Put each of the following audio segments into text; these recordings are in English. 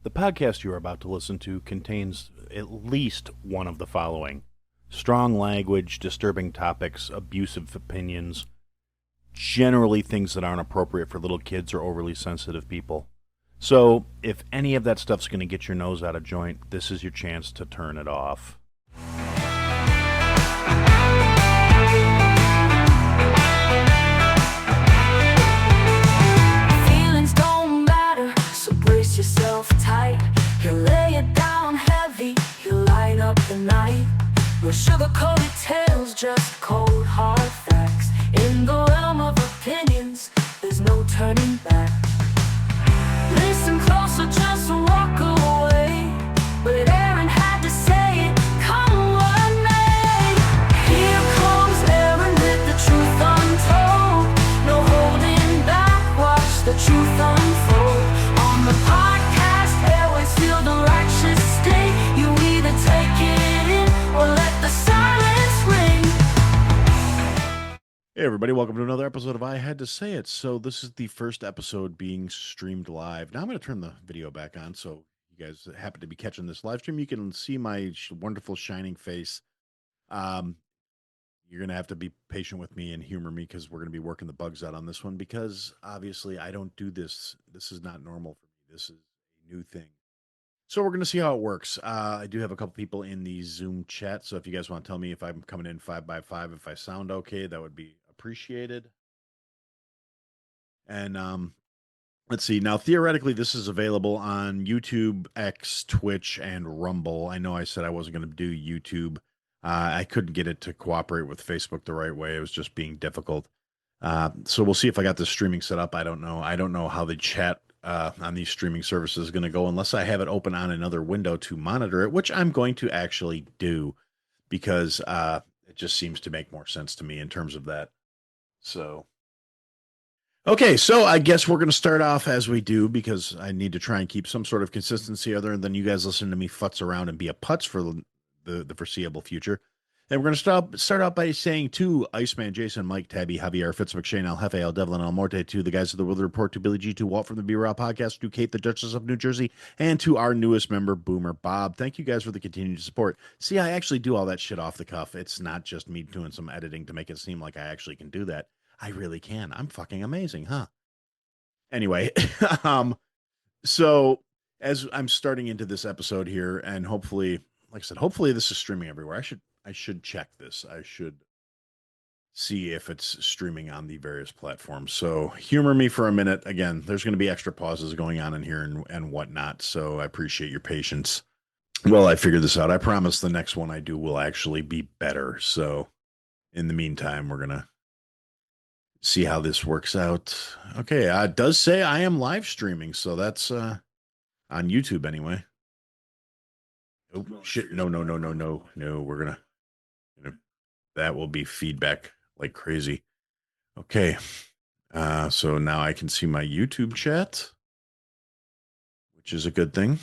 The podcast you are about to listen to contains at least one of the following: strong language, disturbing topics, abusive opinions, generally things that aren't appropriate for little kids or overly sensitive people. So, if any of that stuff's going to get your nose out of joint, this is your chance to turn it off. Feelings don't matter, so brace yourself tight. He'll lay it down heavy, he'll light up the night. No sugar-coated tales, just cold hard facts. In the realm of opinions, there's no turning back. Listen closer, just walk away. But Aaron had to say it, come what may. Here comes Aaron with the truth untold. No holding back, watch the truth unfold. On the podcast, airways feel the righteous sting. You either take it in or let the silence ring. Hey everybody, welcome to another episode of I Had to Say It. So this is the first episode being streamed live. Now I'm going to turn the video back on, so you guys happen to be catching this live stream, you can see my wonderful shining face. You're going to have to be patient with me and humor me because we're going to be working the bugs out on this one, because obviously I don't do this. This is not normal for me. This is a new thing. So we're going to see how it works. I do have a couple people in the Zoom chat, so if you guys want to tell me if I'm coming in 5x5, if I sound okay, that would be appreciated. And let's see. Now, theoretically, this is available on YouTube, X, Twitch, and Rumble. I know I said I wasn't going to do YouTube. I couldn't get it to cooperate with Facebook the right way. It was just being difficult. So we'll see if I got this streaming set up. I don't know. I don't know how the chat on these streaming services is going to go unless I have it open on another window to monitor it, which I'm going to actually do because it just seems to make more sense to me in terms of that. So, okay, so I guess we're going to start off as we do because I need to try and keep some sort of consistency other than you guys listen to me futz around and be a putz for the foreseeable future. And we're going to start out by saying to Iceman, Jason, Mike, Tabby, Javier, Fitz, McShane, El Jefe, El Devlin, El Morte, to the guys of the Weather Report, to Billy G, to Walt from the B-Raw Podcast, to Kate, the Duchess of New Jersey, and to our newest member, Boomer Bob. Thank you guys for the continued support. See, I actually do all that shit off the cuff. It's not just me doing some editing to make it seem like I actually can do that. I really can. I'm fucking amazing, huh? Anyway, so as I'm starting into this episode here, and hopefully, like I said, hopefully this is streaming everywhere. I should check this. I should see if it's streaming on the various platforms. So humor me for a minute. Again, there's going to be extra pauses going on in here and whatnot. So I appreciate your patience. Well, I figured this out. I promise the next one I do will actually be better. So in the meantime, we're going to see how this works out. Okay, it does say I am live streaming, so that's on YouTube anyway. Oh shit! No, no, no, no, no, no. That will be feedback like crazy. Okay, so now I can see my YouTube chat, which is a good thing.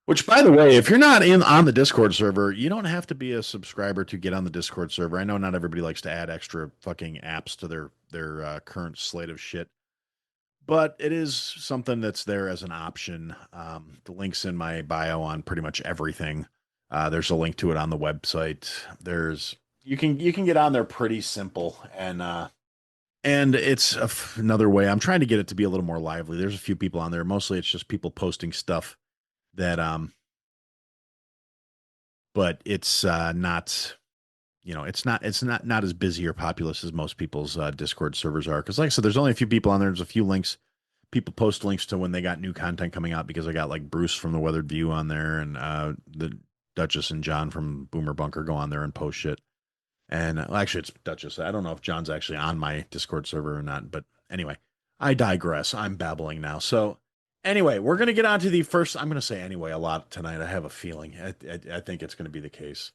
Which, by the way, if you're not in on the Discord server, you don't have to be a subscriber to get on the Discord server. I know not everybody likes to add extra fucking apps to their current slate of shit, but it is something that's there as an option. The link's in my bio on pretty much everything. There's a link to it on the website. You can get on there pretty simple, and it's another way. I'm trying to get it to be a little more lively. There's a few people on there. Mostly it's just people posting stuff that but it's not, it's not as busy or populous as most people's Discord servers are, because like I said, there's only a few people on there. There's a few links. People post links to when they got new content coming out, because I got like Bruce from the Weathered View on there, and the Duchess and John from Boomer Bunker go on there and post shit. And well, actually it's Duchess. I don't know if John's actually on my Discord server or not, but anyway, I digress. I'm babbling now. So anyway, we're going to get on to the first. I'm going to say anyway a lot tonight. I have a feeling. I think it's going to be the case.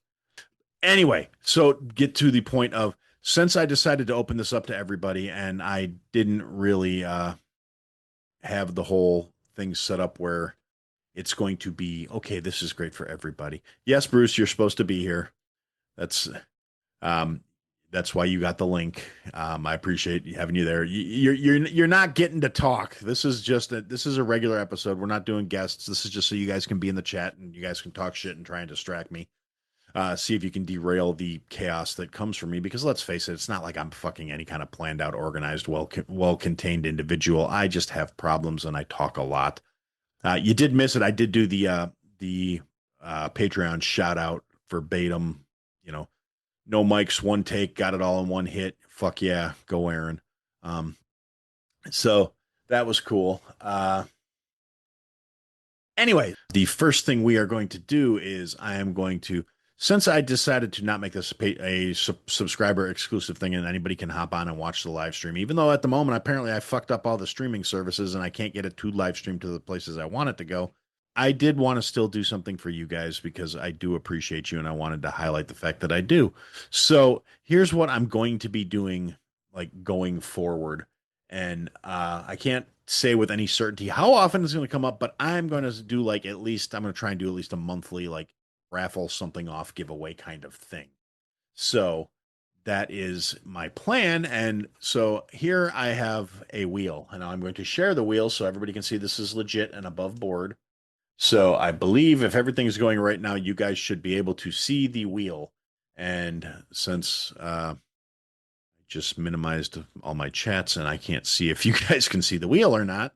Anyway, so get to the point of, since I decided to open this up to everybody and I didn't really have the whole thing set up where it's going to be, okay, this is great for everybody. Yes, Bruce, you're supposed to be here. That's, um, That's why you got the link. I appreciate having you there. You're not getting to talk. This is a regular episode. We're not doing guests. This is just so you guys can be in the chat and you guys can talk shit and try and distract me. See if you can derail the chaos that comes from me. Because let's face it, it's not like I'm fucking any kind of planned out, organized, well contained individual. I just have problems and I talk a lot. You did miss it. I did do the Patreon shout out verbatim. You know, no mics, one take, got it all in one hit. Fuck yeah, go Aaron. Um, so that was cool. Anyway, the first thing we are going to do is I am going to, since I decided to not make this a subscriber exclusive thing and anybody can hop on and watch the live stream, even though at the moment apparently I fucked up all the streaming services and I can't get it to live stream to the places I want it to go. I did want to still do something for you guys because I do appreciate you and I wanted to highlight the fact that I do. So here's what I'm going to be doing, like going forward. And I can't say with any certainty how often it's going to come up, but I'm going to do like at least, I'm going to try and do at least a monthly, like raffle something off giveaway kind of thing. So that is my plan. And so here I have a wheel, and I'm going to share the wheel so everybody can see this is legit and above board. So I believe if everything's going right now, you guys should be able to see the wheel. And since I just minimized all my chats and I can't see if you guys can see the wheel or not.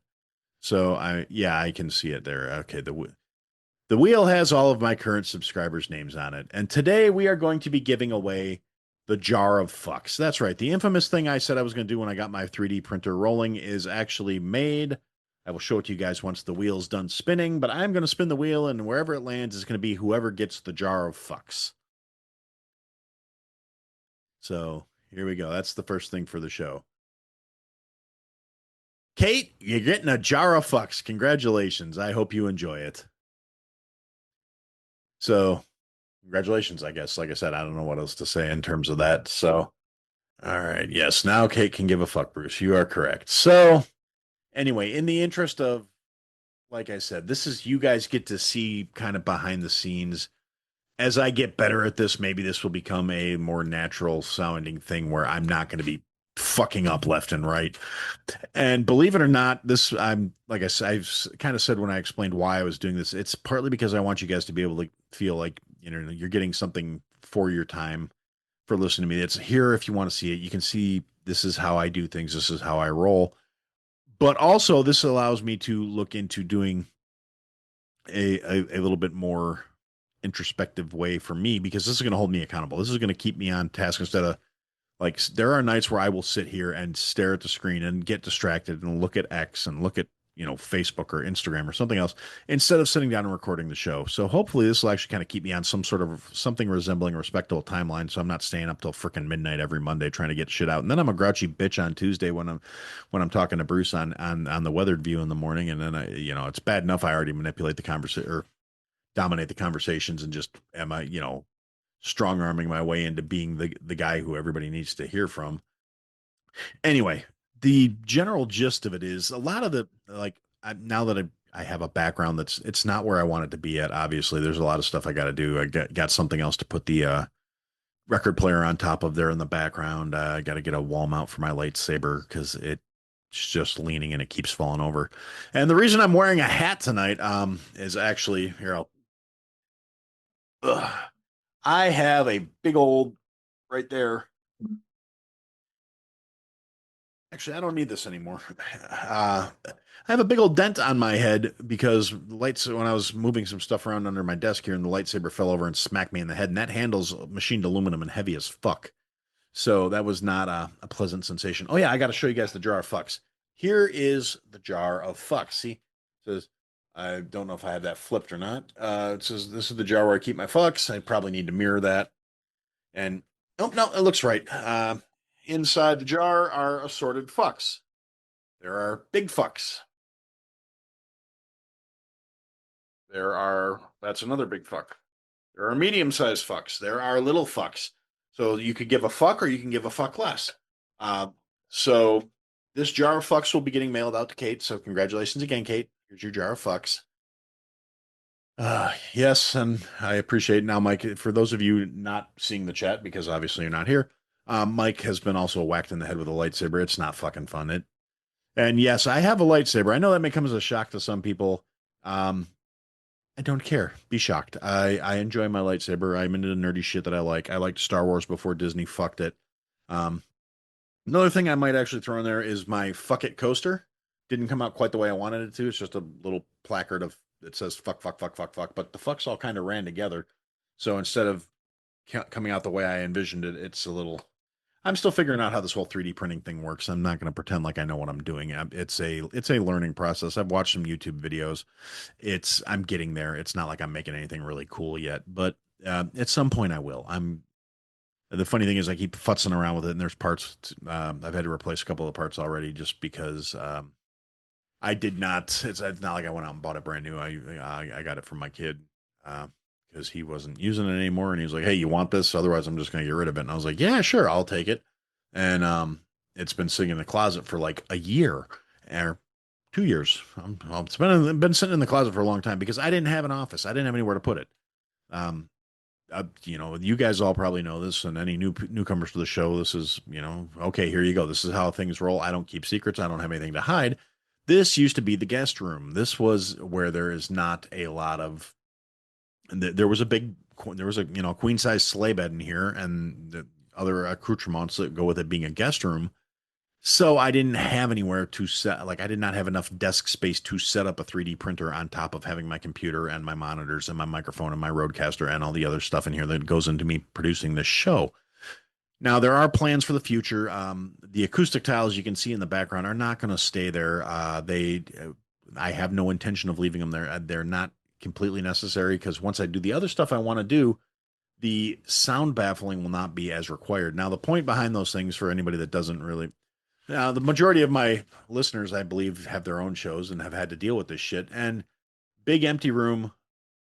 So yeah, I can see it there. Okay, the wheel has all of my current subscribers' names on it. And today we are going to be giving away the jar of fucks. That's right. The infamous thing I said I was going to do when I got my 3D printer rolling is actually made. I will show it to you guys once the wheel's done spinning, but I'm going to spin the wheel, and wherever it lands is going to be whoever gets the jar of fucks. So here we go. That's the first thing for the show. Kate, you're getting a jar of fucks. Congratulations. I hope you enjoy it. So, congratulations, I guess. Like I said, I don't know what else to say in terms of that. So, all right. Yes, now Kate can give a fuck, Bruce. You are correct. So, anyway, in the interest of, like I said, this is you guys get to see kind of behind the scenes. As I get better at this, maybe this will become a more natural sounding thing where I'm not going to be fucking up left and right. And believe it or not, this I'm like I said, I've kind of said when I explained why I was doing this, it's partly because I want you guys to be able to feel like you're getting something for your time for listening to me. It's here if you want to see it. You can see this is how I do things. This is how I roll. But also, this allows me to look into doing a little bit more introspective way for me because this is going to hold me accountable. This is going to keep me on task instead of like there are nights where I will sit here and stare at the screen and get distracted and look at X and look at, Facebook or Instagram or something else instead of sitting down and recording the show. So hopefully this will actually kind of keep me on some sort of something resembling a respectable timeline. So I'm not staying up till freaking midnight every Monday trying to get shit out. And then I'm a grouchy bitch on Tuesday when I'm talking to Bruce on the weathered view in the morning. And then it's bad enough I already manipulate the conversation or dominate the conversations and just am I, strong arming my way into being the guy who everybody needs to hear from. Anyway, the general gist of it is a lot of the now that I have a background it's not where I want it to be at. Obviously, there's a lot of stuff I got to do. I got something else to put the record player on top of there in the background. I got to get a wall mount for my lightsaber because it's just leaning and it keeps falling over. And the reason I'm wearing a hat tonight is actually here. I have a big old right there. Actually, I don't need this anymore. I have a big old dent on my head because lights when I was moving some stuff around under my desk here, and the lightsaber fell over and smacked me in the head. And that handle's machined aluminum and heavy as fuck. So that was not a pleasant sensation. Oh yeah, I got to show you guys the jar of fucks. Here is the jar of fucks. See, it says I don't know if I have that flipped or not. It says this is the jar where I keep my fucks. I probably need to mirror that. And oh no, it looks right. Inside the jar are assorted fucks. There are big fucks. That's another big fuck. There are medium-sized fucks. There are little fucks. So you could give a fuck or you can give a fuck less. So this jar of fucks will be getting mailed out to Kate. So congratulations again, Kate. Here's your jar of fucks. Yes, and I appreciate now, Mike, for those of you not seeing the chat, because obviously you're not here, Mike has been also whacked in the head with a lightsaber. It's not fucking fun. And yes, I have a lightsaber. I know that may come as a shock to some people. Um, I don't care. Be shocked. I enjoy my lightsaber. I'm into the nerdy shit that I like. I liked Star Wars before Disney fucked it. Um, Another thing I might actually throw in there is my fuck it coaster. Didn't come out quite the way I wanted it to. It's just a little placard of it says fuck, fuck, fuck, fuck, fuck, but the fucks all kind of ran together. So instead of coming out the way I envisioned it, it's a little. I'm still figuring out how this whole 3D printing thing works. I'm not going to pretend like I know what I'm doing. It's a learning process. I've watched some YouTube videos. I'm getting there. It's not like I'm making anything really cool yet, but at some point I will. I'm The funny thing is, I keep futzing around with it, and there's parts I've had to replace a couple of parts already just because I did not. It's not like I went out and bought it brand new. I got it from my kid because he wasn't using it anymore, and he was like, "Hey, you want this? Otherwise, I'm just going to get rid of it." And I was like, "Yeah, sure, I'll take it." And it's been sitting in the closet for like a year or 2 years. Well, it's been sitting in the closet for a long time because I didn't have an office. I didn't have anywhere to put it. Um, you guys all probably know this, and any newcomers to the show, this is, okay, here you go. This is how things roll. I don't keep secrets. I don't have anything to hide. This used to be the guest room. This was where there is not a lot of. There was a queen size sleigh bed in here, and the other accoutrements that go with it being a guest room. So I didn't have anywhere to set, like I did not have enough desk space to set up a 3D printer on top of having my computer and my monitors and my microphone and my Rodecaster and all the other stuff in here that goes into me producing this show. Now there are plans for the future. The acoustic tiles you can see in the background are not going to stay there. I have no intention of leaving them there. They're not completely necessary because once I do the other stuff I want to do, the sound baffling will not be as required. Now the point behind those things for anybody that doesn't really now, the majority of my listeners, I believe, have their own shows and have had to deal with this shit. And big empty room,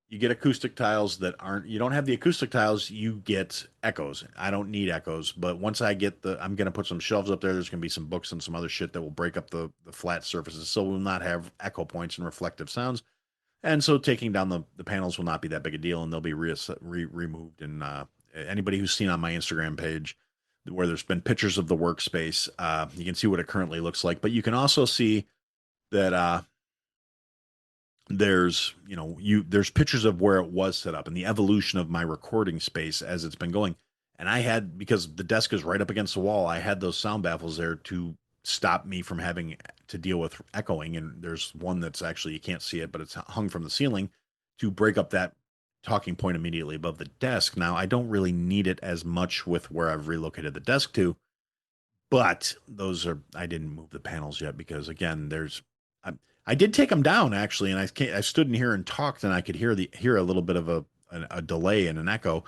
you get acoustic tiles that aren't, you don't have the acoustic tiles, you get echoes. I don't need echoes, but once I'm going to put some shelves up there. There's going to be some books and some other shit that will break up the flat surfaces. So we'll not have echo points and reflective sounds. And so taking down the panels will not be that big a deal and they'll be removed. And anybody who's seen on my Instagram page, where there's been pictures of the workspace. You can see what it currently looks like, but you can also see that there's pictures of where it was set up and the evolution of my recording space as it's been going. And because the desk is right up against the wall, I had those sound baffles there to stop me from having to deal with echoing. And there's one that's actually, you can't see it, but it's hung from the ceiling to break up that talking point immediately above the desk. Now, I don't really need it as much with where I've relocated the desk to, but I didn't move the panels yet because again, I did take them down actually, and I stood in here and talked, and I could hear a little bit of a delay and an echo.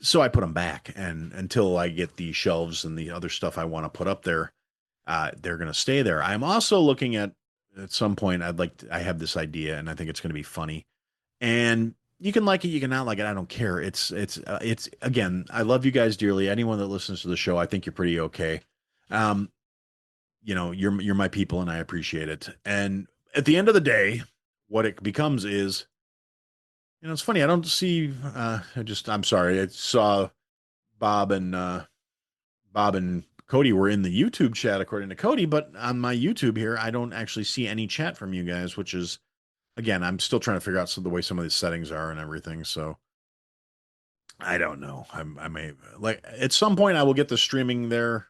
So I put them back, and until I get the shelves and the other stuff I want to put up there, they're going to stay there. I'm also looking at some point, I have this idea, and I think it's going to be funny. And you can like it, you can not like it. I don't care. It's again, I love you guys dearly. Anyone that listens to the show, I think you're pretty okay. Um, you're my people, and I appreciate it. And at the end of the day, what it becomes is, it's funny. I don't see. I'm sorry. I saw Bob and Bob and Cody were in the YouTube chat, according to Cody, but on my YouTube here, I don't actually see any chat from you guys, which is, again, I'm still trying to figure out the way some of these settings are and everything. So I don't know. I may, like, at some point I will get the streaming there.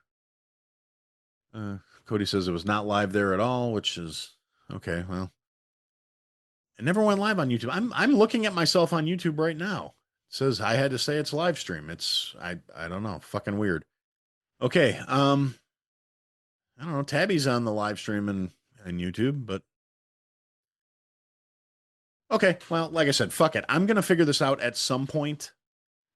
Cody says it was not live there at all, which is okay. Well, it never went live on YouTube. I'm looking at myself on YouTube right now. It says I had to say it's live stream. I don't know. Fucking weird. Okay. I don't know. Tabby's on the live stream and YouTube, but okay. Well, like I said, fuck it. I'm gonna figure this out at some point.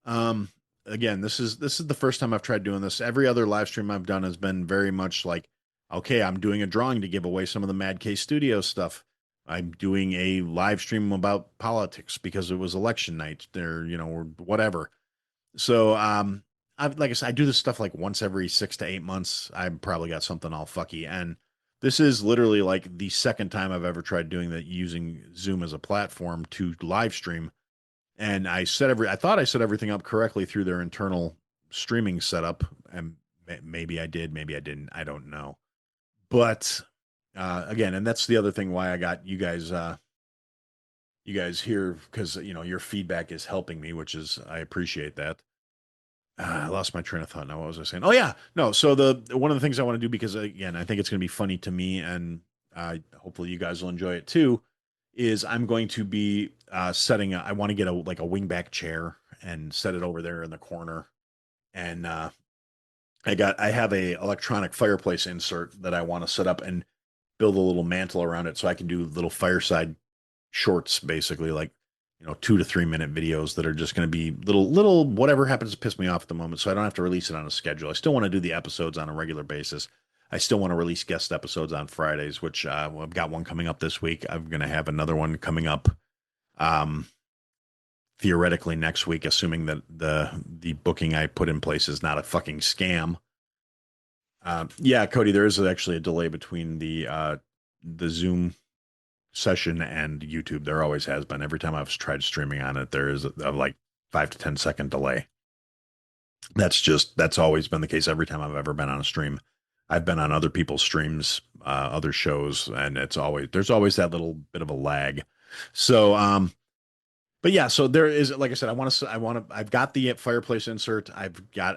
Again, this is the first time I've tried doing this. Every other live stream I've done has been very much like, okay, I'm doing a drawing to give away some of the Mad Case Studio stuff. I'm doing a live stream about politics because it was election night there, or whatever. So, like I said, I do this stuff like once every 6 to 8 months. I've probably got something all fucky. And this is literally like the second time I've ever tried doing that using Zoom as a platform to live stream. And I thought I set everything up correctly through their internal streaming setup. And Maybe I did, maybe I didn't. I don't know. But again, and that's the other thing why I got you guys here because your feedback is helping me, which is I appreciate that. I lost my train of thought. Now, what was I saying? Oh yeah, no. So the one of the things I want to do because again, I think it's going to be funny to me, and hopefully you guys will enjoy it too. Is I'm going to be setting. I want to get a like a wingback chair and set it over there in the corner, and I have a electronic fireplace insert that I want to set up and build a little mantle around it so I can do little fireside shorts, basically like 2 to 3 minute videos that are just going to be little whatever happens to piss me off at the moment, so I don't have to release it on a schedule. I still want to do the episodes on a regular basis. I still want to release guest episodes on Fridays, which I've got one coming up this week. I'm going to have another one coming up um, theoretically next week, assuming that the booking I put in place is not a fucking scam. Yeah, Cody, there is actually a delay between the Zoom session and YouTube. There always has been. Every time I've tried streaming on it, there is a like 5 to 10 second delay. That's always been the case every time I've ever been on a stream. I've been on other people's streams, other shows, and there's always that little bit of a lag. So but yeah, so there is, like I said, I've got the fireplace insert. I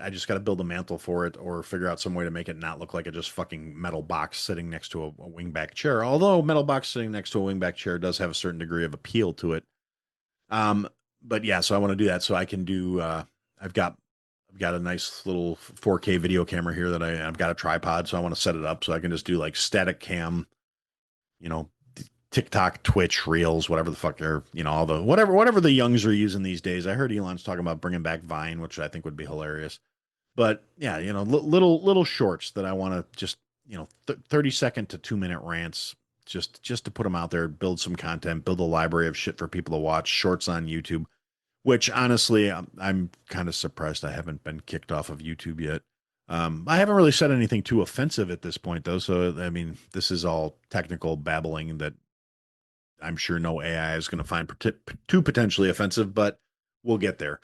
just got to build a mantle for it or figure out some way to make it not look like a just fucking metal box sitting next to a wingback chair. Although metal box sitting next to a wingback chair does have a certain degree of appeal to it. Um, but yeah, so I want to do that so I can do, I've got, I've got a nice little 4K video camera here that I've got a tripod. So I want to set it up so I can just do like static cam, you know, TikTok, Twitch, Reels, whatever the fuck they're, all the whatever the youngs are using these days. I heard Elon's talking about bringing back Vine, which I think would be hilarious. But yeah, little shorts that I want to just 30-second to 2 minute rants, just to put them out there, build some content, build a library of shit for people to watch. Shorts on YouTube, which honestly, I'm kind of surprised I haven't been kicked off of YouTube yet. I haven't really said anything too offensive at this point, though. So I mean, this is all technical babbling that I'm sure no AI is going to find too potentially offensive, but we'll get there.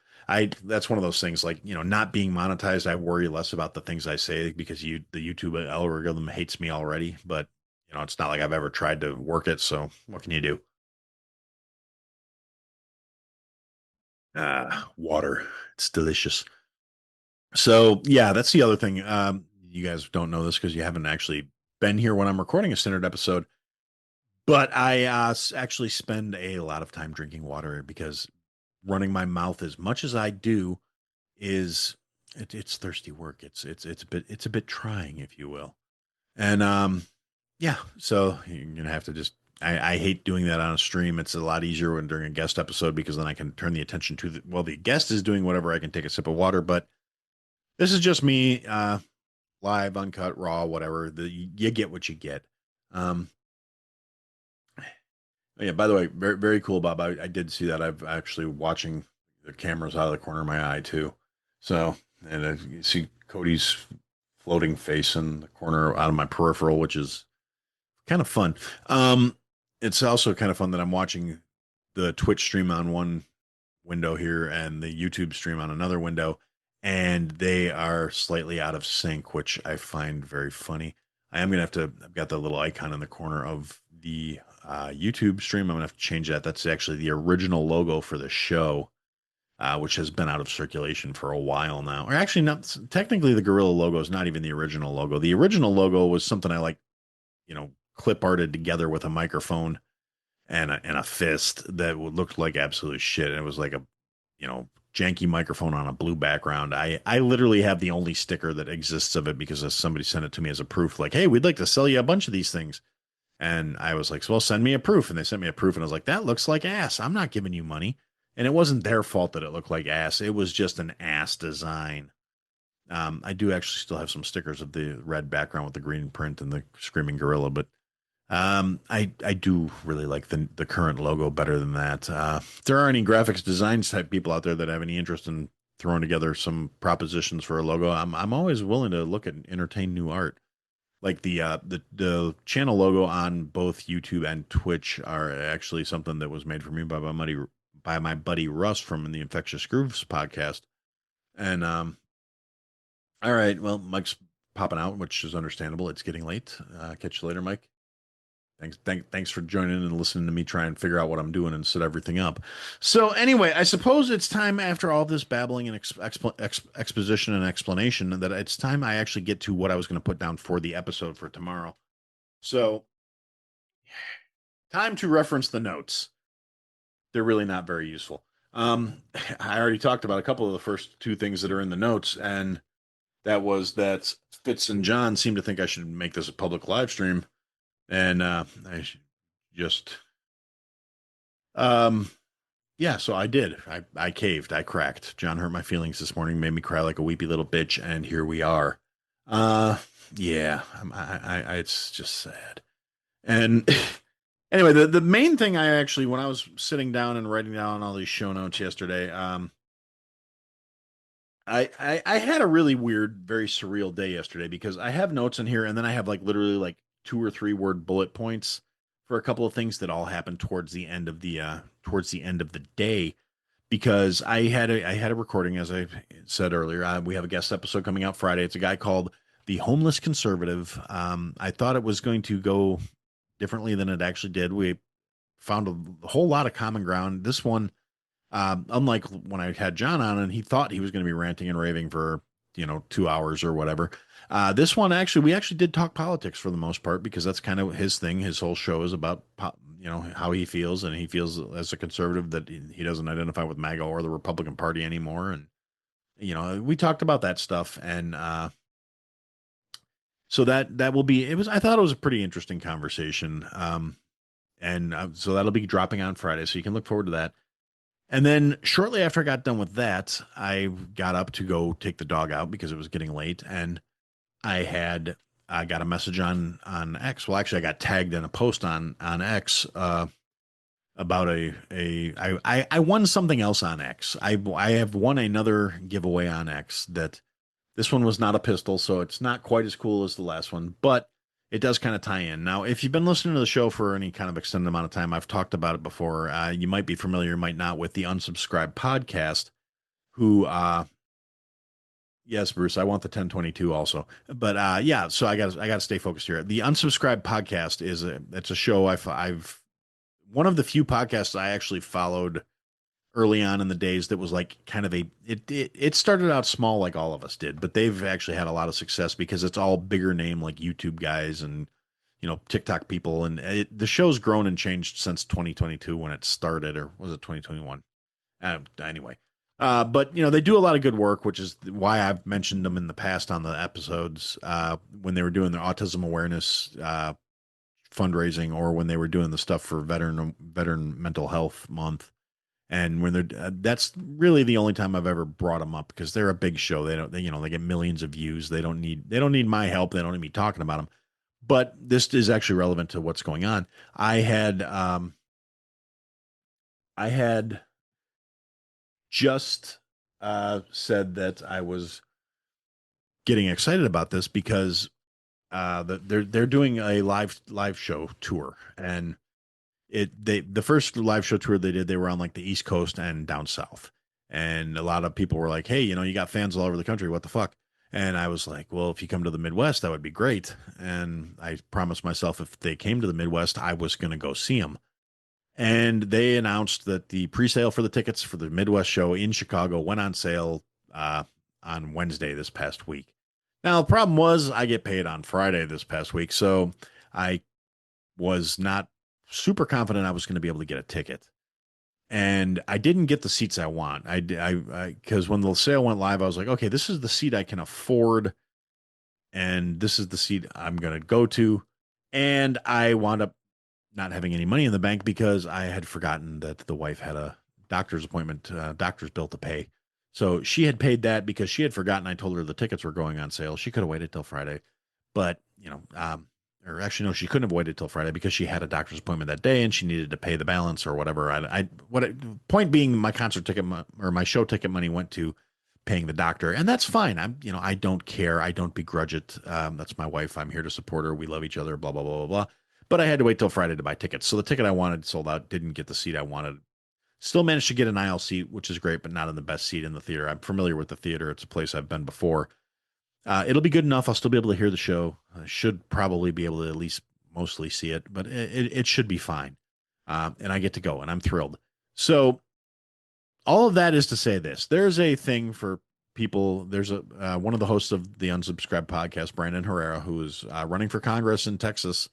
That's one of those things like, not being monetized. I worry less about the things I say because the YouTube algorithm hates me already, but it's not like I've ever tried to work it. So what can you do? Water. It's delicious. So yeah, that's the other thing. You guys don't know this because you haven't actually been here when I'm recording a standard episode. But I actually spend a lot of time drinking water because running my mouth as much as I do is it's thirsty work. It's a bit trying, if you will. And yeah, so you're gonna have to just I hate doing that on a stream. It's a lot easier when during a guest episode because then I can turn the attention to the guest is doing whatever, I can take a sip of water. But this is just me, live, uncut, raw, whatever. You get what you get. Um, Yeah, by the way, very very cool, Bob. I did see that. I've actually watching the cameras out of the corner of my eye too. So, and you see Cody's floating face in the corner out of my peripheral, which is kind of fun. It's also kind of fun that I'm watching the Twitch stream on one window here and the YouTube stream on another window, and they are slightly out of sync, which I find very funny. I am gonna have to. I've got the little icon in the corner of the YouTube stream. I'm gonna have to change that. That's actually the original logo for the show, which has been out of circulation for a while now. Or actually, not technically, the Gorilla logo is not even the original logo. The original logo was something I like, clip arted together with a microphone and a fist that looked like absolute shit. And it was like a, janky microphone on a blue background. I literally have the only sticker that exists of it because somebody sent it to me as a proof, like, hey, we'd like to sell you a bunch of these things. And I was like, well, send me a proof. And they sent me a proof. And I was like, that looks like ass. I'm not giving you money. And it wasn't their fault that it looked like ass. It was just an ass design. I do actually still have some stickers of the red background with the green print and the screaming gorilla, but I do really like the current logo better than that. If there are any graphics designs type people out there that have any interest in throwing together some propositions for a logo, I'm always willing to look at and entertain new art. Like the channel logo on both YouTube and Twitch are actually something that was made for me by my buddy Russ from the Infectious Grooves podcast. And all right, well, Mike's popping out, which is understandable. It's getting late. Catch you later, Mike. Thanks for joining and listening to me try and figure out what I'm doing and set everything up. So anyway, I suppose it's time after all this babbling and exposition and explanation that it's time I actually get to what I was going to put down for the episode for tomorrow. So time to reference the notes. They're really not very useful. I already talked about a couple of the first two things that are in the notes, and that was that Fitz and John seem to think I should make this a public live stream, and I just um yeah, so I did. I caved. I cracked. John hurt my feelings this morning, made me cry like a weepy little bitch, and here we are. Uh, yeah, it's just sad. And anyway, the main thing I actually, when I was sitting down and writing down all these show notes yesterday, I had a really weird, very surreal day yesterday because I have notes in here, and then I have like literally like 2 or 3 word bullet points for a couple of things that all happened towards the end of the day because I had a recording, as I said earlier. We have a guest episode coming out Friday. It's a guy called the Homeless Conservative. I thought it was going to go differently than it actually did. We found a whole lot of common ground. This one, unlike when I had John on and he thought he was going to be ranting and raving for 2 hours or whatever. This one actually, we actually did talk politics for the most part because that's kind of his thing. His whole show is about how he feels, and he feels as a conservative that he doesn't identify with MAGA or the Republican Party anymore. And we talked about that stuff, and so that will be. It was. I thought it was a pretty interesting conversation. And so that'll be dropping on Friday, so you can look forward to that. And then shortly after I got done with that, I got up to go take the dog out because it was getting late, and I got a message on X. Well, actually, I got tagged in a post on X about I won something else on X. I have won another giveaway on X that this one was not a pistol, so it's not quite as cool as the last one, but it does kind of tie in. Now, if you've been listening to the show for any kind of extended amount of time, I've talked about it before. You might be familiar, might not, with the Unsubscribed podcast, who, yes, Bruce, I want the 1022 also. But yeah, so I got to stay focused here. The Unsubscribed podcast it's a show I've one of the few podcasts I actually followed early on in the days that was like kind of it started out small like all of us did, but they've actually had a lot of success because it's all bigger name like YouTube guys and TikTok people, and the show's grown and changed since 2022 when it started, or was it 2021? Anyway, but they do a lot of good work, which is why I've mentioned them in the past on the episodes when they were doing their autism awareness fundraising, or when they were doing the stuff for veteran mental health month. And when that's really the only time I've ever brought them up because they're a big show. They get millions of views. They don't need my help. They don't need me talking about them. But this is actually relevant to what's going on. I had just said that I was getting excited about this because they're doing a live show tour, and the first live show tour they did, they were on like the East Coast and down south. And a lot of people were like, hey, you got fans all over the country. What the fuck? And I was like, well, if you come to the Midwest, that would be great. And I promised myself if they came to the Midwest, I was going to go see them. And they announced that the pre-sale for the tickets for the Midwest show in Chicago went on sale on Wednesday this past week. Now, the problem was I get paid on Friday this past week, so I was not super confident I was going to be able to get a ticket. And I didn't get the seats I want. Because when the sale went live, I was like, okay, this is the seat I can afford, and this is the seat I'm going to go to. And I wound up not having any money in the bank because I had forgotten that the wife had a doctor's appointment, doctor's bill to pay. So she had paid that because she had forgotten. I told her the tickets were going on sale. She could have waited till Friday, but or actually no, she couldn't have waited till Friday because she had a doctor's appointment that day and she needed to pay the balance or whatever. Point being, my concert ticket or my show ticket money went to paying the doctor, and that's fine. I don't care. I don't begrudge it. That's my wife. I'm here to support her. We love each other. Blah blah blah blah blah. But I had to wait till Friday to buy tickets. So the ticket I wanted sold out. Didn't get the seat I wanted. Still managed to get an aisle seat, which is great, but not in the best seat in the theater. I'm familiar with the theater. It's a place I've been before. It'll be good enough. I'll still be able to hear the show. I should probably be able to at least mostly see it, but it should be fine. And I get to go, and I'm thrilled. So all of that is to say this: there's a thing for people. There's a one of the hosts of the Unsubscribed podcast, Brandon Herrera, who is running for Congress in Texas.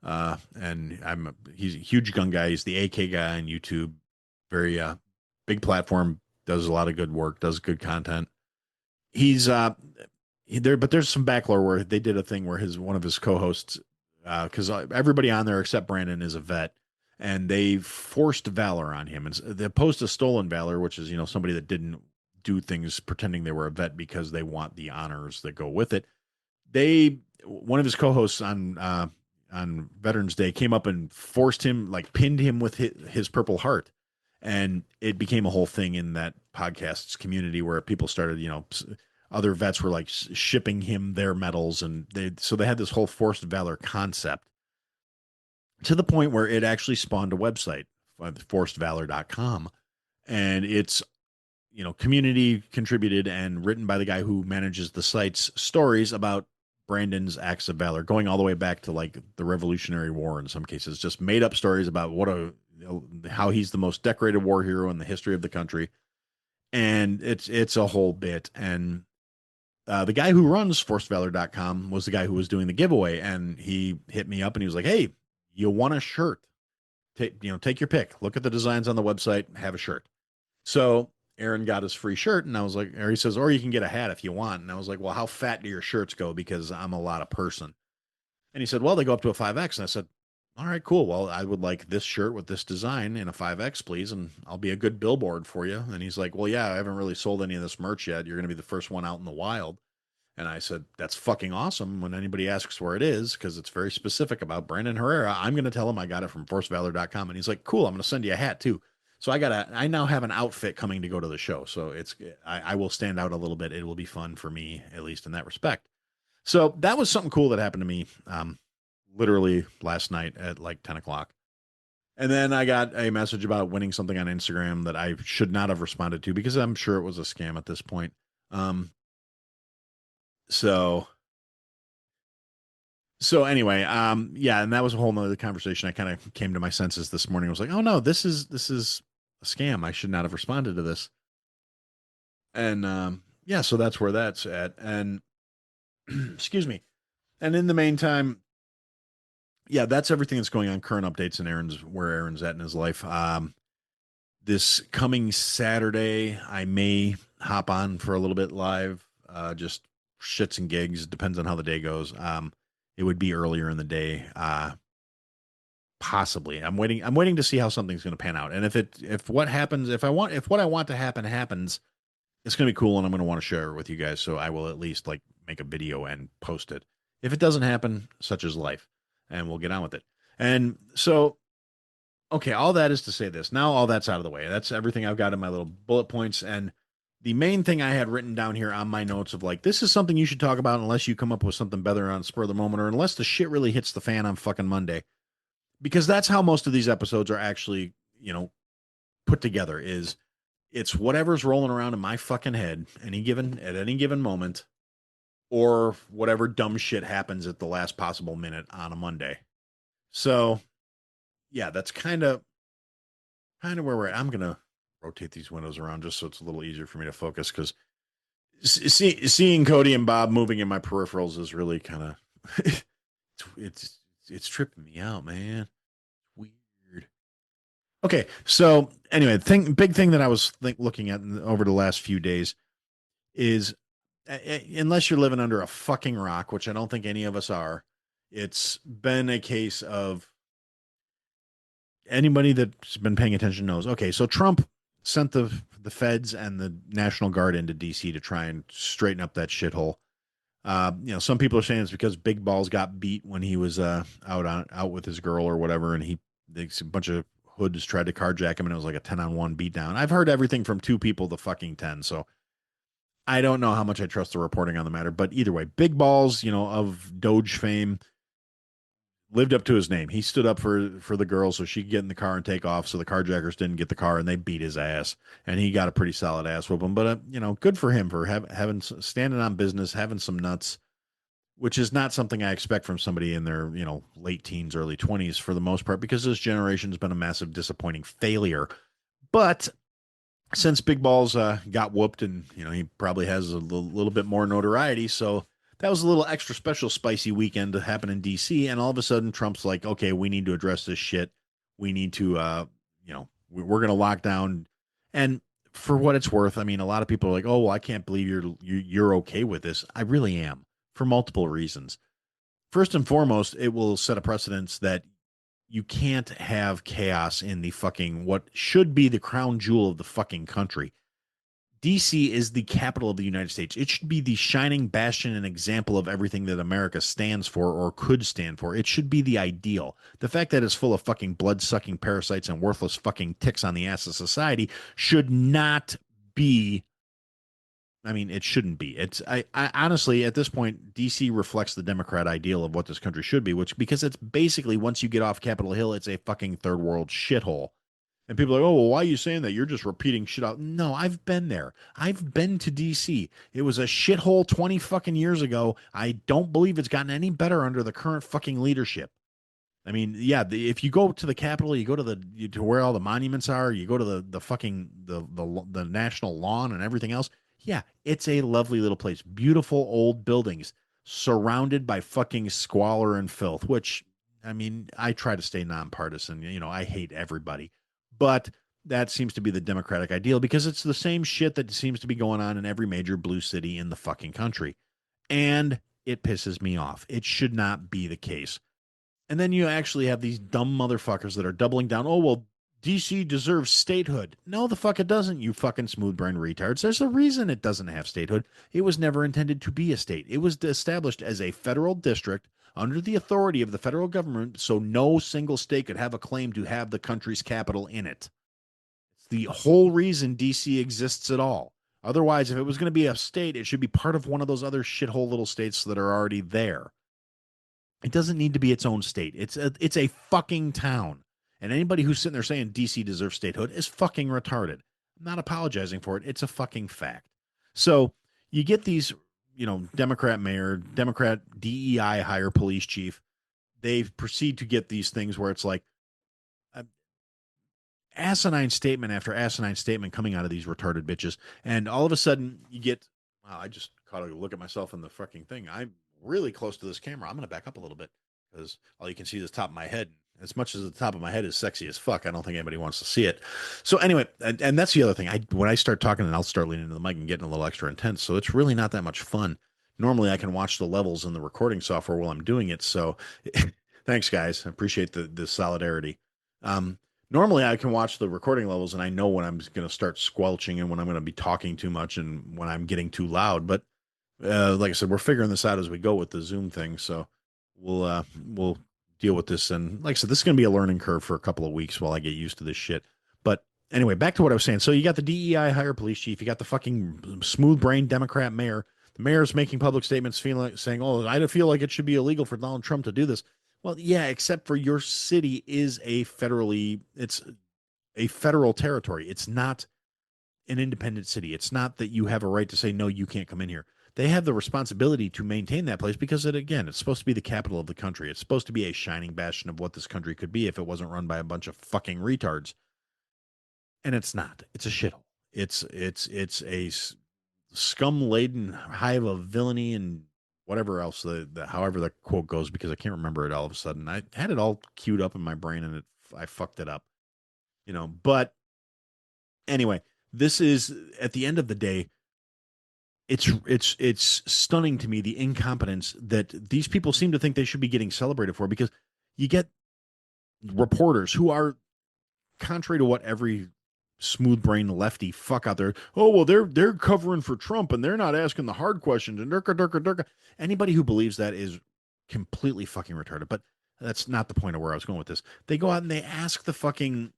And he's a huge gun guy. He's the AK guy on YouTube. Very big platform. Does a lot of good work. Does good content. He's there, but there's some backlore where they did a thing where his one of his co-hosts, because everybody on there except Brandon is a vet, and they forced valor on him, and they opposed to stolen valor, which is somebody that didn't do things pretending they were a vet because they want the honors that go with it. They One of his co-hosts on Veterans Day came up and forced him, like pinned him with his Purple Heart, and it became a whole thing in that podcast's community where people started, other vets were like shipping him their medals, and they had this whole forced valor concept to the point where it actually spawned a website, forcedvalor.com, and it's community contributed and written by the guy who manages the site's stories about Brandon's acts of valor, going all the way back to like the Revolutionary War in some cases, just made up stories about how he's the most decorated war hero in the history of the country. And it's a whole bit. And the guy who runs forcedvalor.com was the guy who was doing the giveaway, and he hit me up and he was like, "Hey, you want a shirt? Take your pick. Look at the designs on the website, have a shirt." So Aaron got his free shirt, and I was like, or he says, "Or you can get a hat if you want." And I was like, "Well, how fat do your shirts go? Because I'm a lot of person." And he said, "Well, they go up to a 5X." And I said, "All right, cool. Well, I would like this shirt with this design in a 5X, please, and I'll be a good billboard for you." And he's like, "Well, yeah, I haven't really sold any of this merch yet. You're going to be the first one out in the wild." And I said, "That's fucking awesome. When anybody asks where it is, because it's very specific about Brandon Herrera, I'm going to tell him I got it from forcevalor.com." And he's like, "Cool, I'm going to send you a hat too." So I now have an outfit coming to go to the show. So I will stand out a little bit. It will be fun for me, at least in that respect. So that was something cool that happened to me, literally last night at like 10 o'clock. And then I got a message about winning something on Instagram that I should not have responded to because I'm sure it was a scam at this point. So anyway, yeah, and that was a whole nother conversation. I kind of came to my senses this morning. I was like, "Oh no, this is a scam. I should not have responded to this." And yeah, so that's where that's at. And excuse me. And in the meantime, yeah, that's everything that's going on. Current updates and Aaron's at in his life. This coming Saturday, I may hop on for a little bit live, just shits and gigs. Depends on how the day goes. It would be earlier in the day, possibly. I'm waiting to see how something's going to pan out. And if what happens, if what I want to happen happens, it's going to be cool, and I'm going to want to share it with you guys. So I will at least like make a video and post it. If it doesn't happen, such is life, and we'll get on with it. And so, okay, all that is to say this. Now all that's out of the way. That's everything I've got in my little bullet points. And the main thing I had written down here on my notes of like, this is something you should talk about unless you come up with something better on spur of the moment, or unless the shit really hits the fan on fucking Monday. Because that's how most of these episodes are actually, put together, is it's whatever's rolling around in my fucking head at any given moment, or whatever dumb shit happens at the last possible minute on a Monday. So yeah, that's kind of where we're at. I'm gonna rotate these windows around just so it's a little easier for me to focus, because seeing Cody and Bob moving in my peripherals is really kind of it's tripping me out, man. Weird. Okay, so anyway, big thing that I was looking at over the last few days is, unless you're living under a fucking rock, which I don't think any of us are, it's been a case of, anybody that's been paying attention knows. Okay, so Trump sent the feds and the National Guard into DC to try and straighten up that shithole. Some people are saying it's because Big Balls got beat when he was out with his girl or whatever, and a bunch of hoods tried to carjack him, and it was like a 10-on-1 beatdown. I've heard everything from 2 people to fucking 10, so I don't know how much I trust the reporting on the matter. But either way, Big Balls, of Doge fame, lived up to his name. He stood up for the girl so she could get in the car and take off. So the carjackers didn't get the car and they beat his ass. And he got a pretty solid ass whooping. But good for him for having standing on business, having some nuts, which is not something I expect from somebody in their late teens, early 20s for the most part, because this generation's been a massive disappointing failure. But since Big Balls got whooped, and he probably has a little bit more notoriety, so that was a little extra special spicy weekend to happen in DC. And all of a sudden, Trump's like, okay, we need to address this shit. We need to, we're going to lock down. And for what it's worth, I mean, a lot of people are like, oh, well, I can't believe you're okay with this. I really am, for multiple reasons. First and foremost, it will set a precedence that you can't have chaos in the fucking what should be the crown jewel of the fucking country. DC is the capital of the United States. It should be the shining bastion and example of everything that America stands for or could stand for. It should be the ideal. The fact that it's full of fucking blood-sucking parasites and worthless fucking ticks on the ass of society should not be. I mean, it shouldn't be. I honestly, at this point, DC reflects the Democrat ideal of what this country should be, which, because it's basically, once you get off Capitol Hill, it's a fucking third world shithole. And people are like, oh, well, why are you saying that? You're just repeating shit out. No, I've been there. I've been to DC. It was a shithole 20 fucking years ago. I don't believe it's gotten any better under the current fucking leadership. I mean, yeah, if you go to the Capitol, you go to where all the monuments are, you go to the fucking the national lawn and everything else. Yeah, it's a lovely little place. Beautiful old buildings surrounded by fucking squalor and filth, which, I mean, I try to stay nonpartisan. I hate everybody. But that seems to be the Democratic ideal, because it's the same shit that seems to be going on in every major blue city in the fucking country. And it pisses me off. It should not be the case. And then you actually have these dumb motherfuckers that are doubling down. Oh, well, DC deserves statehood. No, the fuck it doesn't, you fucking smooth brain retards. There's a reason it doesn't have statehood. It was never intended to be a state. It was established as a federal district under the authority of the federal government, so no single state could have a claim to have the country's capital in it. It's the whole reason DC exists at all. Otherwise, if it was going to be a state, it should be part of one of those other shithole little states that are already there. It doesn't need to be its own state. It's a fucking town. And anybody who's sitting there saying DC deserves statehood is fucking retarded. I'm not apologizing for it. It's a fucking fact. So you get these, Democrat mayor, Democrat DEI hire police chief. They proceed to get these things where it's like asinine statement after asinine statement coming out of these retarded bitches. And all of a sudden you get, wow, I just caught a look at myself in the fucking thing. I'm really close to this camera. I'm going to back up a little bit because all you can see is the top of my head. As much as the top of my head is sexy as fuck, I don't think anybody wants to see it. So anyway, and that's the other thing. When I start talking, and I'll start leaning into the mic and getting a little extra intense. So it's really not that much fun. Normally I can watch the levels in the recording software while I'm doing it. So thanks guys. I appreciate the solidarity. Normally I can watch the recording levels and I know when I'm going to start squelching and when I'm going to be talking too much and when I'm getting too loud. But like I said, we're figuring this out as we go with the Zoom thing. So we'll deal with this. And like I said, this is going to be a learning curve for a couple of weeks while I get used to this shit. But anyway, back to what I was saying. So you got the DEI hire police chief. You got the fucking smooth brain Democrat mayor. The mayor's making public statements saying, oh, I feel like it should be illegal for Donald Trump to do this. Well, yeah, except for your city is it's a federal territory. It's not an independent city. It's not that you have a right to say, no, you can't come in here. They have the responsibility to maintain that place because it's supposed to be the capital of the country. It's supposed to be a shining bastion of what this country could be if it wasn't run by a bunch of fucking retards. And it's not. It's a shithole. It's a scum-laden hive of villainy and whatever else, however the quote goes, because I can't remember it all of a sudden. I had it all queued up in my brain and I fucked it up. But anyway, this is, at the end of the day, it's stunning to me, the incompetence that these people seem to think they should be getting celebrated for, because you get reporters who are, contrary to what every smooth brain lefty fuck out there, oh well, they're covering for Trump and they're not asking the hard questions and durka durka durka. Anybody who believes that is completely fucking retarded. But that's not the point of where I was going with this. They go out and they ask the fucking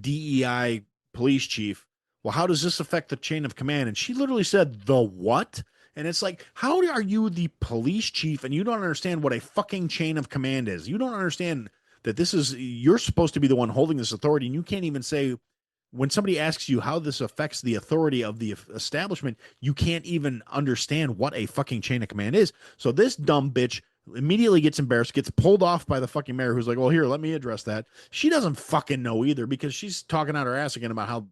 DEI police chief, well, how does this affect the chain of command? And she literally said, the what? And it's like, how are you the police chief and you don't understand what a fucking chain of command is? You don't understand that you're supposed to be the one holding this authority, and you can't even say, when somebody asks you how this affects the authority of the establishment, you can't even understand what a fucking chain of command is. So this dumb bitch immediately gets embarrassed, gets pulled off by the fucking mayor, who's like, well, here, let me address that. She doesn't fucking know either, because she's talking out her ass again about how,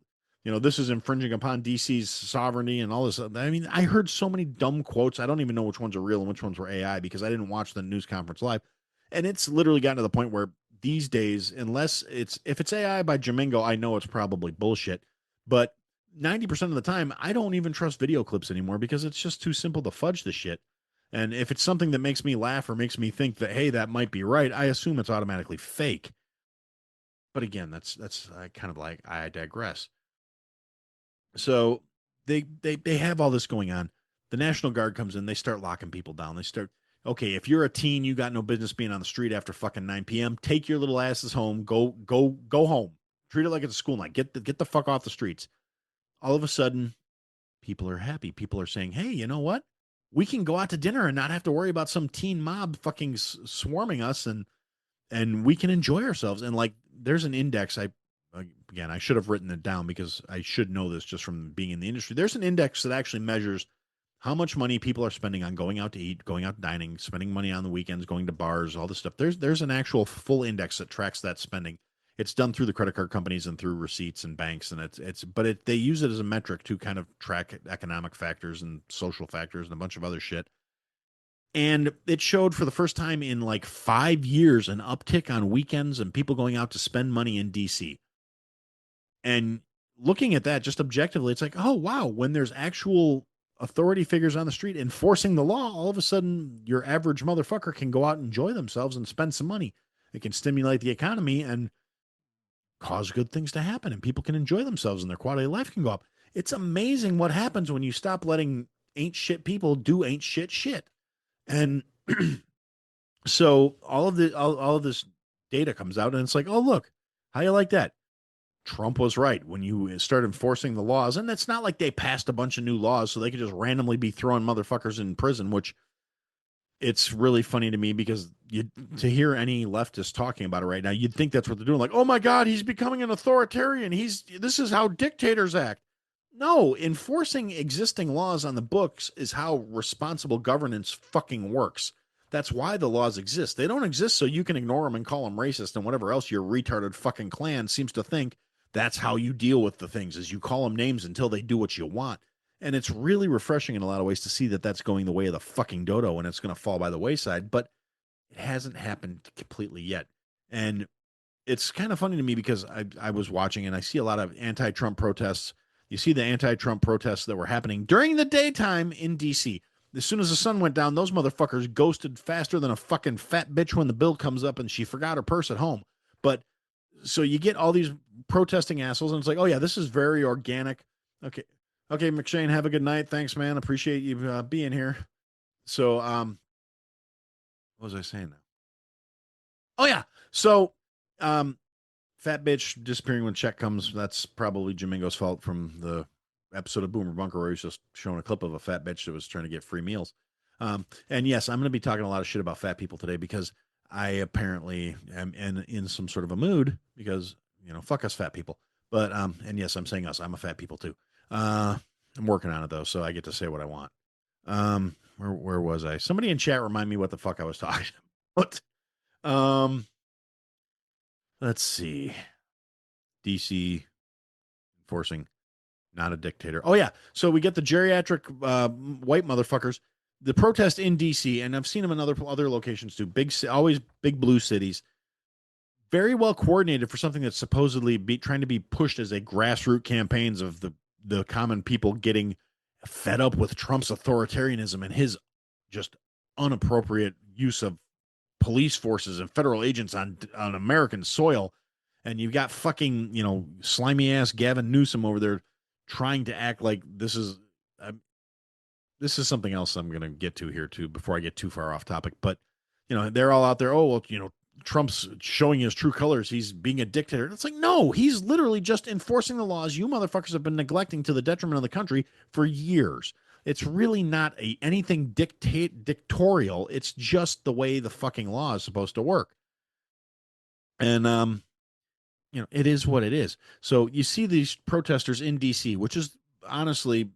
this is infringing upon DC's sovereignty and all this. I mean, I heard so many dumb quotes. I don't even know which ones are real and which ones were AI, because I didn't watch the news conference live. And it's literally gotten to the point where these days, if it's AI by Jamingo, I know it's probably bullshit. But 90% of the time, I don't even trust video clips anymore, because it's just too simple to fudge the shit. And if it's something that makes me laugh or makes me think that, hey, that might be right, I assume it's automatically fake. But again, that's kind of like, I digress. So they have all this going on. The National Guard comes in, they start locking people down. They start, okay, if you're a teen, you got no business being on the street after fucking 9 p.m. Take your little asses home. Go home. Treat it like it's a school night. Get the fuck off the streets. All of a sudden, people are happy. People are saying, hey, you know what? We can go out to dinner and not have to worry about some teen mob fucking swarming us, and we can enjoy ourselves. And like, there's an index. I should have written it down, because I should know this just from being in the industry. There's an index that actually measures how much money people are spending on going out to eat, going out dining, spending money on the weekends, going to bars, all this stuff. There's an actual full index that tracks that spending. It's done through the credit card companies and through receipts and banks, and they use it as a metric to kind of track economic factors and social factors and a bunch of other shit. And it showed for the first time in like 5 years an uptick on weekends and people going out to spend money in DC. And looking at that just objectively, it's like, oh, wow, when there's actual authority figures on the street enforcing the law, all of a sudden your average motherfucker can go out and enjoy themselves and spend some money. It can stimulate the economy and cause good things to happen, and people can enjoy themselves and their quality of life can go up. It's amazing what happens when you stop letting ain't shit people do ain't shit. And so all of this data comes out, and it's like, oh, look, how you like that? Trump was right when you start enforcing the laws. And it's not like they passed a bunch of new laws so they could just randomly be throwing motherfuckers in prison, which it's really funny to me, because to hear any leftist talking about it right now, you'd think that's what they're doing. Like, oh my God, he's becoming an authoritarian. This is how dictators act. No, enforcing existing laws on the books is how responsible governance fucking works. That's why the laws exist. They don't exist so you can ignore them and call them racist and whatever else your retarded fucking clan seems to think. That's how you deal with the things, is you call them names until they do what you want. And it's really refreshing in a lot of ways to see that that's going the way of the fucking dodo, and it's going to fall by the wayside. But it hasn't happened completely yet. And it's kind of funny to me, because I was watching and I see a lot of anti-Trump protests. You see the anti-Trump protests that were happening during the daytime in D.C. As soon as the sun went down, those motherfuckers ghosted faster than a fucking fat bitch when the bill comes up and she forgot her purse at home. But so you get all these protesting assholes, and it's like, oh yeah, this is very organic. Okay, McShane, have a good night. Thanks, man. Appreciate you being here. So, what was I saying now? Oh yeah, so, fat bitch disappearing when check comes. That's probably Jamingo's fault from the episode of Boomer Bunker where he's just showing a clip of a fat bitch that was trying to get free meals. And yes, I'm going to be talking a lot of shit about fat people today, because I apparently am in some sort of a mood, because, fuck us fat people. But, and yes, I'm saying us, I'm a fat people too. I'm working on it though, so I get to say what I want. Where was I? Somebody in chat remind me what the fuck I was talking about. Let's see. DC enforcing not a dictator. Oh yeah. So we get the geriatric white motherfuckers. The protest in DC, and I've seen them in other locations too. Always big blue cities. Very well coordinated for something that's supposedly trying to be pushed as a grassroots campaigns of the common people getting fed up with Trump's authoritarianism and his just unappropriate use of police forces and federal agents on American soil. And you've got fucking, slimy ass Gavin Newsom over there trying to act like this is something else I'm going to get to here too before I get too far off topic. But, they're all out there. Oh, well, Trump's showing his true colors. He's being a dictator. It's like, no, he's literally just enforcing the laws you motherfuckers have been neglecting to the detriment of the country for years. It's really not anything dictatorial. It's just the way the fucking law is supposed to work. And it is what it is. So you see these protesters in DC, which is honestly,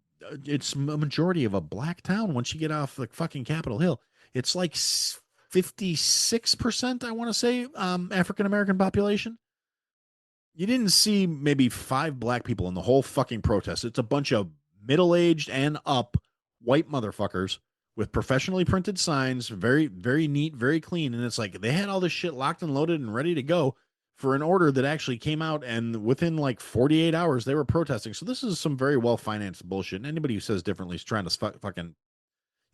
it's a majority of a black town. Once you get off the fucking Capitol Hill, it's like 56%, I want to say, African American population. You didn't see maybe 5 black people in the whole fucking protest. It's a bunch of middle-aged and up white motherfuckers with professionally printed signs, very, very neat, very clean. And it's like they had all this shit locked and loaded and ready to go for an order that actually came out, and within like 48 hours they were protesting. So this is some very well financed bullshit. And anybody who says differently is trying to fucking,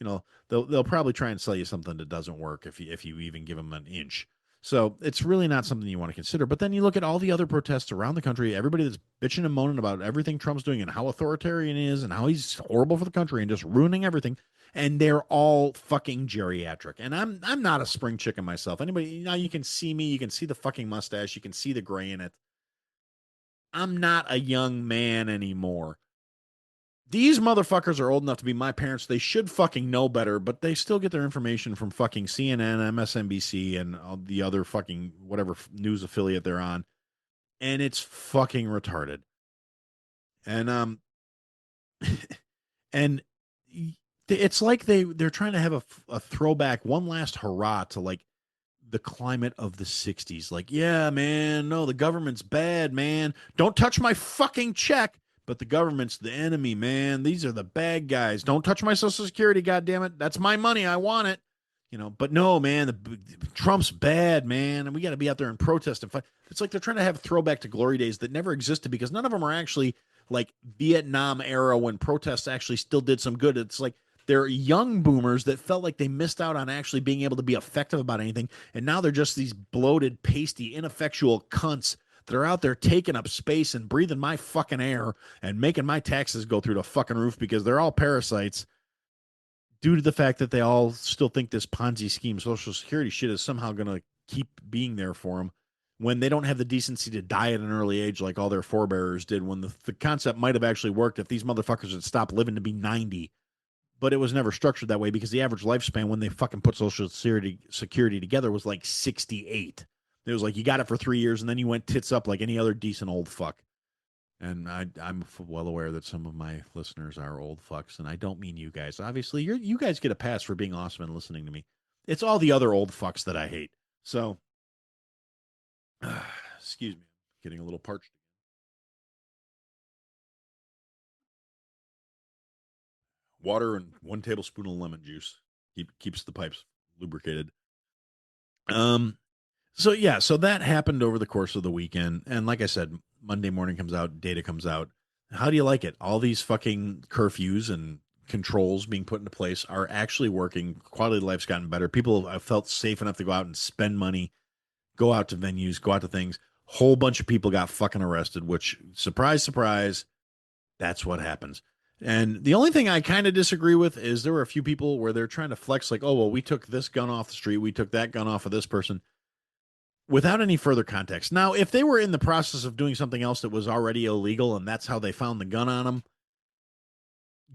they'll probably try and sell you something that doesn't work if you even give them an inch. So it's really not something you want to consider. But then you look at all the other protests around the country, everybody that's bitching and moaning about everything Trump's doing and how authoritarian he is and how he's horrible for the country and just ruining everything. And they're all fucking geriatric. And I'm not a spring chicken myself. Anybody, now you can see me, you can see the fucking mustache, you can see the gray in it. I'm not a young man anymore. These motherfuckers are old enough to be my parents. They should fucking know better, but they still get their information from fucking CNN, MSNBC, and all the other fucking whatever news affiliate they're on. And it's fucking retarded. And and it's like they're trying to have a throwback, one last hurrah to like the climate of the 60s. Like, yeah, man, no, the government's bad, man. Don't touch my fucking check. But the government's the enemy, man. These are the bad guys. Don't touch my Social Security, goddammit. That's my money. I want it. But no, man, Trump's bad, man. And we got to be out there and protest and fight. It's like they're trying to have throwback to glory days that never existed, because none of them are actually like Vietnam era when protests actually still did some good. It's like they're young boomers that felt like they missed out on actually being able to be effective about anything. And now they're just these bloated, pasty, ineffectual cunts that are out there taking up space and breathing my fucking air and making my taxes go through the fucking roof, because they're all parasites due to the fact that they all still think this Ponzi scheme Social Security shit is somehow going to keep being there for them, when they don't have the decency to die at an early age like all their forebearers did, when the concept might have actually worked if these motherfuckers had stopped living to be 90. But it was never structured that way, because the average lifespan when they fucking put Social Security together was like 68. It was like you got it for 3 years and then you went tits up like any other decent old fuck. And I'm well aware that some of my listeners are old fucks, and I don't mean you guys. Obviously, you guys get a pass for being awesome and listening to me. It's all the other old fucks that I hate. So, excuse me, getting a little parched. Water and 1 tablespoon of lemon juice keeps the pipes lubricated. So yeah, so that happened over the course of the weekend, and like I said, Monday morning comes out, data comes out. How do you like it? All these fucking curfews and controls being put into place are actually working. Quality of life's gotten better. People have felt safe enough to go out and spend money, go out to venues, go out to things. Whole bunch of people got fucking arrested, which, surprise, surprise, that's what happens. And the only thing I kind of disagree with is there were a few people where they're trying to flex, like, oh, well, we took this gun off the street, we took that gun off of this person, without any further context. Now, if they were in the process of doing something else that was already illegal and that's how they found the gun on them,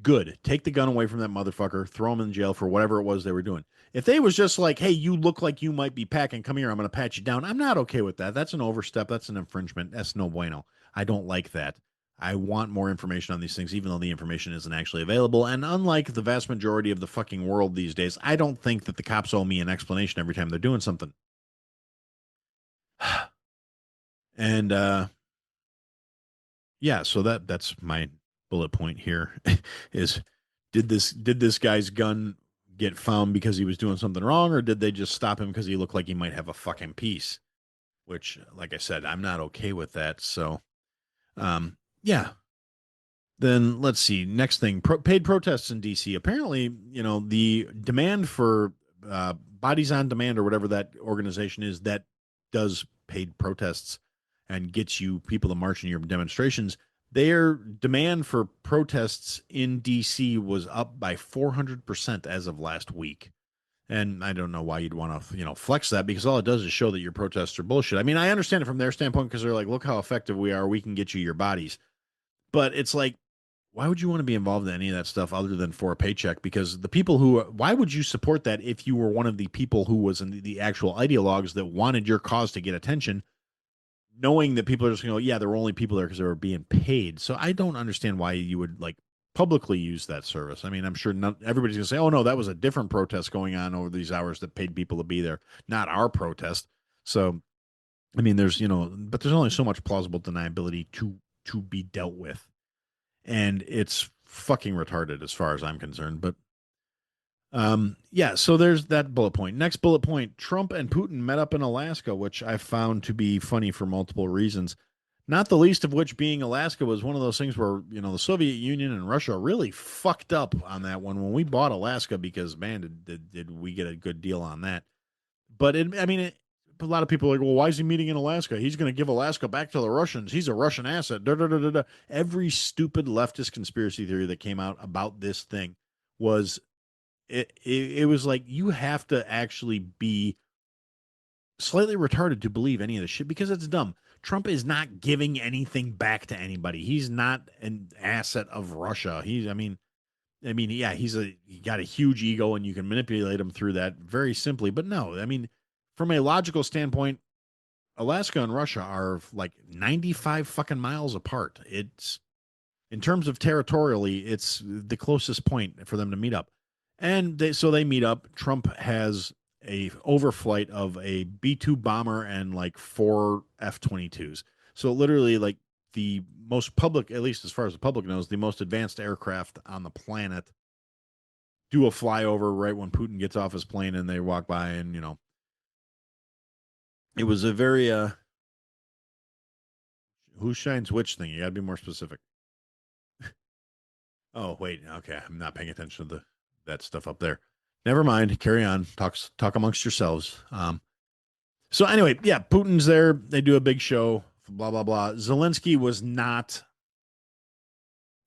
good. Take the gun away from that motherfucker, throw him in jail for whatever it was they were doing. If they was just like, hey, you look like you might be packing, come here, I'm going to pat you down, I'm not okay with that. That's an overstep. That's an infringement. That's no bueno. I don't like that. I want more information on these things, even though the information isn't actually available. And unlike the vast majority of the fucking world these days, I don't think that the cops owe me an explanation every time they're doing something. And yeah, so that's my bullet point here is did this guy's gun get found because he was doing something wrong, or did they just stop him because he looked like he might have a fucking piece? Which, like I said, I'm not okay with that. So yeah. Then let's see. Next thing, paid protests in DC. Apparently, the demand for Bodies on Demand, or whatever that organization is that does paid protests and gets you people to march in your demonstrations, their demand for protests in DC was up by 400% as of last week. And I don't know why you'd want to, flex that, because all it does is show that your protests are bullshit. I mean, I understand it from their standpoint, because they're like, look how effective we are. We can get you your bodies. But it's like, why would you want to be involved in any of that stuff other than for a paycheck? Because why would you support that if you were one of the people who was in the actual ideologues that wanted your cause to get attention, knowing that people are just going to go, yeah, there were only people there because they were being paid. So I don't understand why you would like publicly use that service. I mean, I'm sure not everybody's going to say, oh, no, that was a different protest going on over these hours that paid people to be there, not our protest. So, I mean, but there's only so much plausible deniability to be dealt with. And it's fucking retarded as far as I'm concerned. But yeah, so there's that bullet point. Next bullet point, Trump and Putin met up in Alaska, which I found to be funny for multiple reasons. Not the least of which being Alaska was one of those things where, the Soviet Union and Russia really fucked up on that one when we bought Alaska because, man, did we get a good deal on that. But a lot of people are like, well, why is he meeting in Alaska? He's going to give Alaska back to the Russians. He's a Russian asset. Da, da, da, da, da. Every stupid leftist conspiracy theory that came out about this thing was it was like you have to actually be slightly retarded to believe any of this shit because it's dumb. Trump is not giving anything back to anybody. He's not an asset of Russia. Yeah, he got a huge ego and you can manipulate him through that very simply. But no, from a logical standpoint, Alaska and Russia are like 95 fucking miles apart. It's in terms of territorially, it's the closest point for them to meet up. And they meet up. Trump has a overflight of a B-2 bomber and like 4 F-22s. So literally like the most public, at least as far as the public knows, the most advanced aircraft on the planet do a flyover right when Putin gets off his plane and they walk by and, it was a very who shines which thing. You got to be more specific. Oh, wait. Okay. I'm not paying attention to that stuff up there. Never mind. Carry on. Talk amongst yourselves. So anyway, yeah, Putin's there. They do a big show, blah, blah, blah. Zelensky was not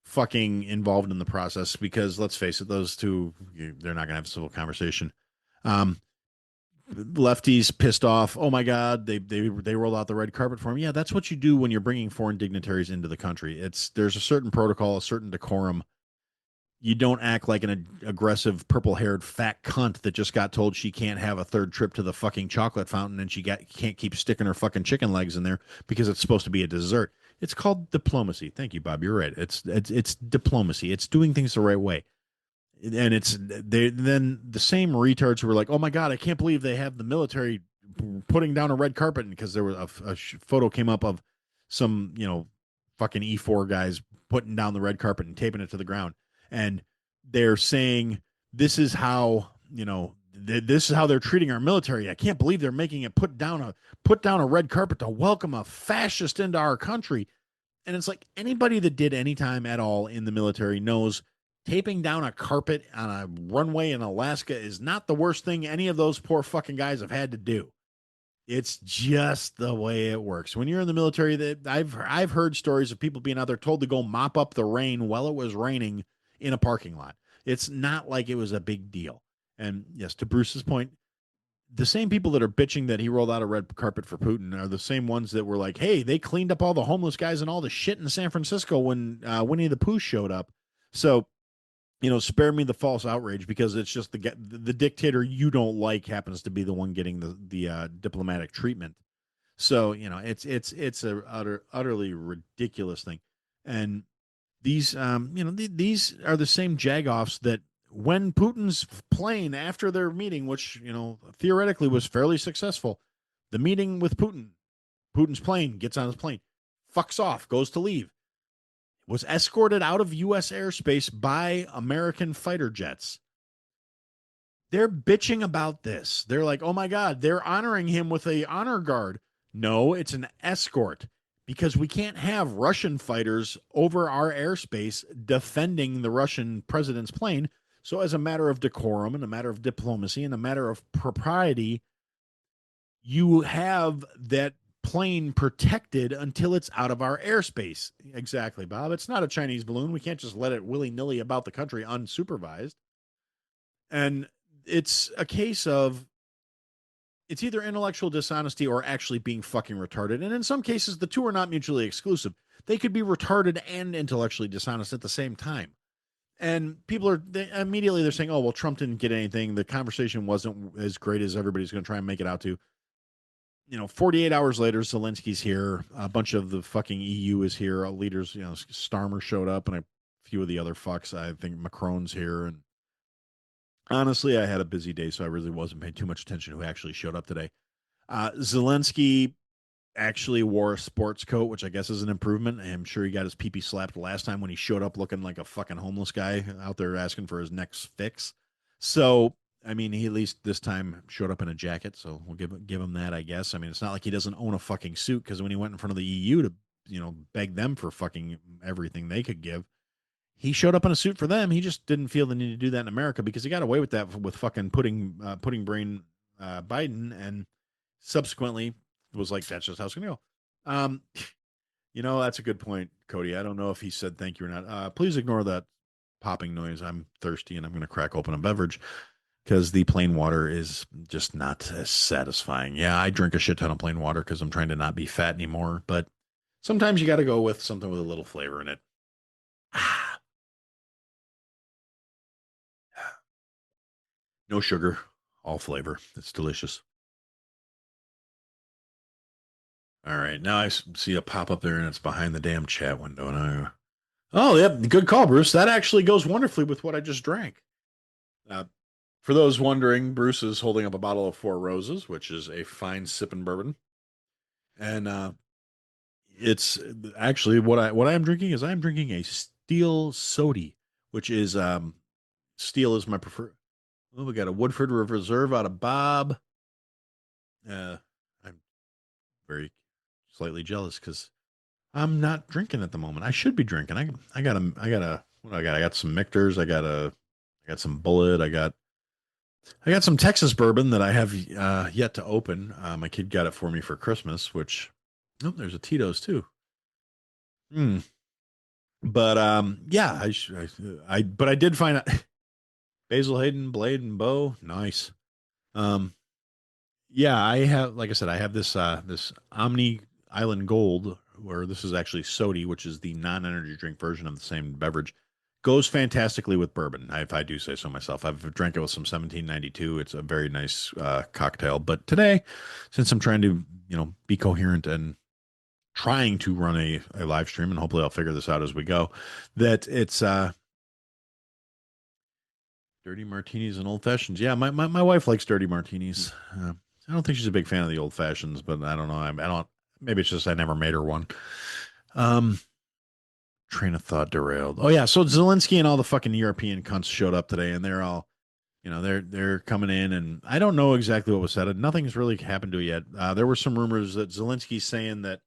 fucking involved in the process because let's face it, those two, they're not going to have a civil conversation. Lefties pissed off. Oh my God, they rolled out the red carpet for him. Yeah, that's what you do when you're bringing foreign dignitaries into the country. There's a certain protocol, a certain decorum. You don't act like an aggressive purple-haired fat cunt that just got told she can't have a third trip to the fucking chocolate fountain and can't keep sticking her fucking chicken legs in there because it's supposed to be a dessert. It's called diplomacy. Thank you, Bob. You're right. It's diplomacy. It's doing things the right way. And then the same retards who were like, oh my God, I can't believe they have the military putting down a red carpet because there was a photo came up of some, fucking E4 guys putting down the red carpet and taping it to the ground. And they're saying, this is how, this is how they're treating our military. I can't believe they're making it put down a red carpet to welcome a fascist into our country. And it's like anybody that did any time at all in the military knows taping down a carpet on a runway in Alaska is not the worst thing any of those poor fucking guys have had to do. It's just the way it works. When you're in the military, that I've heard stories of people being out there told to go mop up the rain while it was raining in a parking lot. It's not like it was a big deal. And yes, to Bruce's point, the same people that are bitching that he rolled out a red carpet for Putin are the same ones that were like, hey, they cleaned up all the homeless guys and all the shit in San Francisco when Winnie the Pooh showed up. So, spare me the false outrage because it's just the dictator you don't like happens to be the one getting the diplomatic treatment. So, it's a utterly ridiculous thing. And these, these are the same jagoffs that when Putin's plane after their meeting, which, theoretically was fairly successful, the meeting with Putin's plane gets on his plane, fucks off, goes to leave, was escorted out of U.S. airspace by American fighter jets. They're bitching about this. They're like, oh my God, they're honoring him with a honor guard. No, it's an escort because we can't have Russian fighters over our airspace defending the Russian president's plane. So as a matter of decorum and a matter of diplomacy and a matter of propriety, you have that plane protected until it's out of our airspace. Exactly, Bob. It's not a Chinese balloon. We can't just let it willy-nilly about the country unsupervised. And it's a case of it's either intellectual dishonesty or actually being fucking retarded. And in some cases, the two are not mutually exclusive. They could be retarded and intellectually dishonest at the same time. And people are immediately they're saying, "Oh, well, Trump didn't get anything. The conversation wasn't as great as everybody's going to try and make it out to." 48 hours later, Zelensky's here. A bunch of the fucking EU is here. Leaders, Starmer showed up, and a few of the other fucks. I think Macron's here. And honestly, I had a busy day, so I really wasn't paying too much attention to who actually showed up today. Zelensky actually wore a sports coat, which I guess is an improvement. I'm sure he got his pee slapped last time when he showed up looking like a fucking homeless guy out there asking for his next fix. So, I mean, he at least this time showed up in a jacket, so we'll give him that, I guess. I mean, it's not like he doesn't own a fucking suit because when he went in front of the EU to beg them for fucking everything they could give, he showed up in a suit for them. He just didn't feel the need to do that in America because he got away with that with fucking pudding brain Biden, and subsequently was like, that's just how it's gonna go. Um, that's a good point, Cody. I don't know if he said thank you or not. Please ignore that popping noise. I'm thirsty and I'm gonna crack open a beverage because the plain water is just not as satisfying. Yeah, I drink a shit ton of plain water because I'm trying to not be fat anymore, but sometimes you got to go with something with a little flavor in it. No sugar, all flavor. It's delicious. All right, now I see a pop up there, and it's behind the damn chat window. And oh, yep, good call, Bruce. That actually goes wonderfully with what I just drank. Uh, for those wondering, Bruce is holding up a bottle of Four Roses, which is a fine sipping bourbon, and it's actually what I am drinking is I am drinking a Steel Sody, which is steel is my preferred. Oh, we got a Woodford Reserve out of Bob. I'm very slightly jealous because I'm not drinking at the moment. I should be drinking. I got a what do I got? I got some Michter's. I got some Bullet. I got some Texas bourbon that I have yet to open. My kid got it for me for Christmas, which oh, there's a Tito's too. Hmm. But yeah, but I did find out Basil Hayden Blade and Bow, nice. Um, yeah, I have, like I said, I have this Omni Island Gold, where this is actually sody, which is the non-energy drink version of the same beverage. Goes fantastically with bourbon, if I do say so myself. I've drank it with some 1792. It's a very nice cocktail. But today, since I'm trying to, be coherent and trying to run a live stream, and hopefully I'll figure this out as we go, that it's dirty martinis and old fashions. Yeah, my wife likes dirty martinis. I don't think she's a big fan of the old fashions, but I don't know. I don't. Maybe it's just I never made her one. Um, train of thought derailed. Oh yeah, so Zelensky and all the fucking European cunts showed up today, and they're all, they're coming in, and I don't know exactly what was said. Nothing's really happened to it yet. There were some rumors that Zelensky's saying that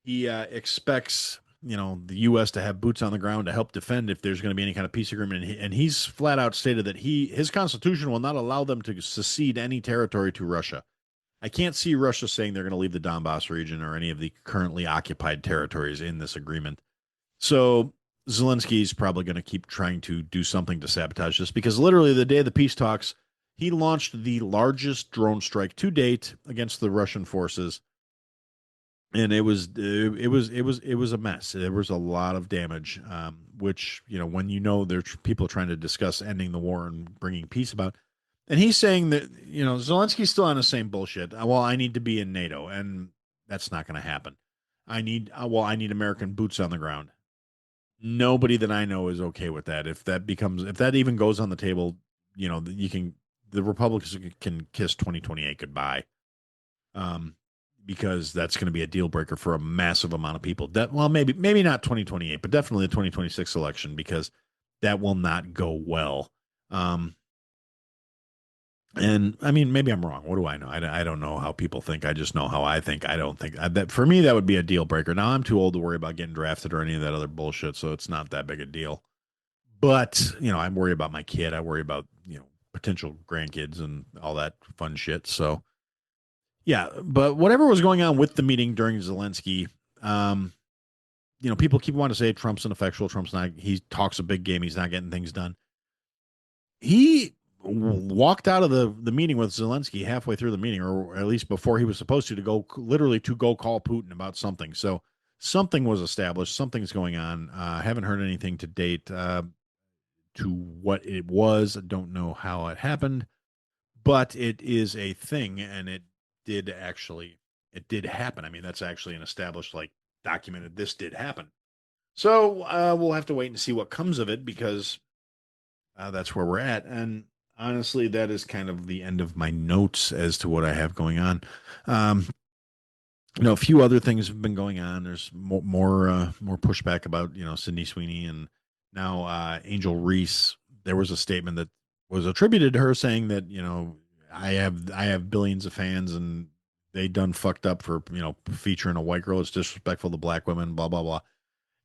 he expects the U.S. to have boots on the ground to help defend if there's going to be any kind of peace agreement, and he's flat out stated that his constitution will not allow them to secede any territory to Russia. I can't see Russia saying they're going to leave the Donbass region or any of the currently occupied territories in this agreement. So Zelensky's probably going to keep trying to do something to sabotage this because literally the day of the peace talks, he launched the largest drone strike to date against the Russian forces, and it was a mess. There was a lot of damage, which when there's people trying to discuss ending the war and bringing peace about, and he's saying that Zelensky's still on the same bullshit. Well, I need to be in NATO, and that's not going to happen. I need American boots on the ground. Nobody that I know is okay with that. If that even goes on the table, the Republicans can kiss 2028 goodbye. Because that's going to be a deal breaker for a massive amount of people. Maybe not 2028, but definitely the 2026 election because that will not go well. And I mean, maybe I'm wrong. What do I know? I don't know how people think. I just know how I think. I don't think that for me that would be a deal breaker. Now I'm too old to worry about getting drafted or any of that other bullshit, so it's not that big a deal. But I worry about my kid. I worry about potential grandkids and all that fun shit. So yeah, but whatever was going on with the meeting during Zelensky, people keep wanting to say Trump's ineffectual. Trump's not. He talks a big game. He's not getting things done. He walked out of the meeting with Zelensky halfway through the meeting, or at least before he was supposed to go literally to go call Putin about something. So something was established, something's going on. I haven't heard anything to date to what it was. I don't know how it happened, but it is a thing, and it did happen. I mean, that's actually an established, like, documented. This did happen. So we'll have to wait and see what comes of it because that's where we're at. And honestly, that is kind of the end of my notes as to what I have going on. Um, a few other things have been going on. There's more pushback about Sydney Sweeney and now Angel Reese. There was a statement that was attributed to her saying that I have billions of fans and they done fucked up for featuring a white girl. It's disrespectful to black women. Blah blah blah.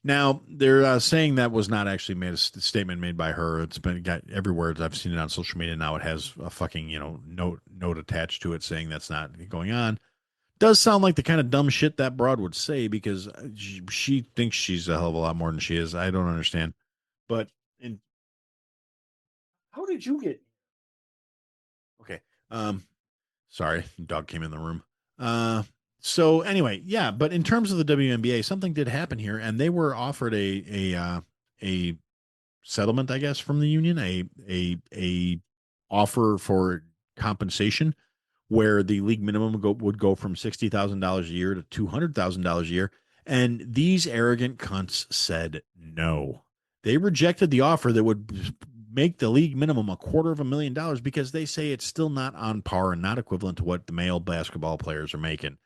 Now they're saying that was not actually made a statement made by her. It's been got everywhere. I've seen it on social media now. It has a fucking note attached to it saying that's not going on. Does sound like the kind of dumb shit that broad would say because she thinks she's a hell of a lot more than she is. I don't understand. But in how did you get okay? Sorry, dog came in the room. Uh, so anyway, yeah. But in terms of the WNBA, something did happen here, and they were offered a settlement, I guess, from the union, a offer for compensation where the league minimum would go from $60,000 a year to $200,000 a year. And these arrogant cunts said no. They rejected the offer that would make the league minimum $250,000 because they say it's still not on par and not equivalent to what the male basketball players are making.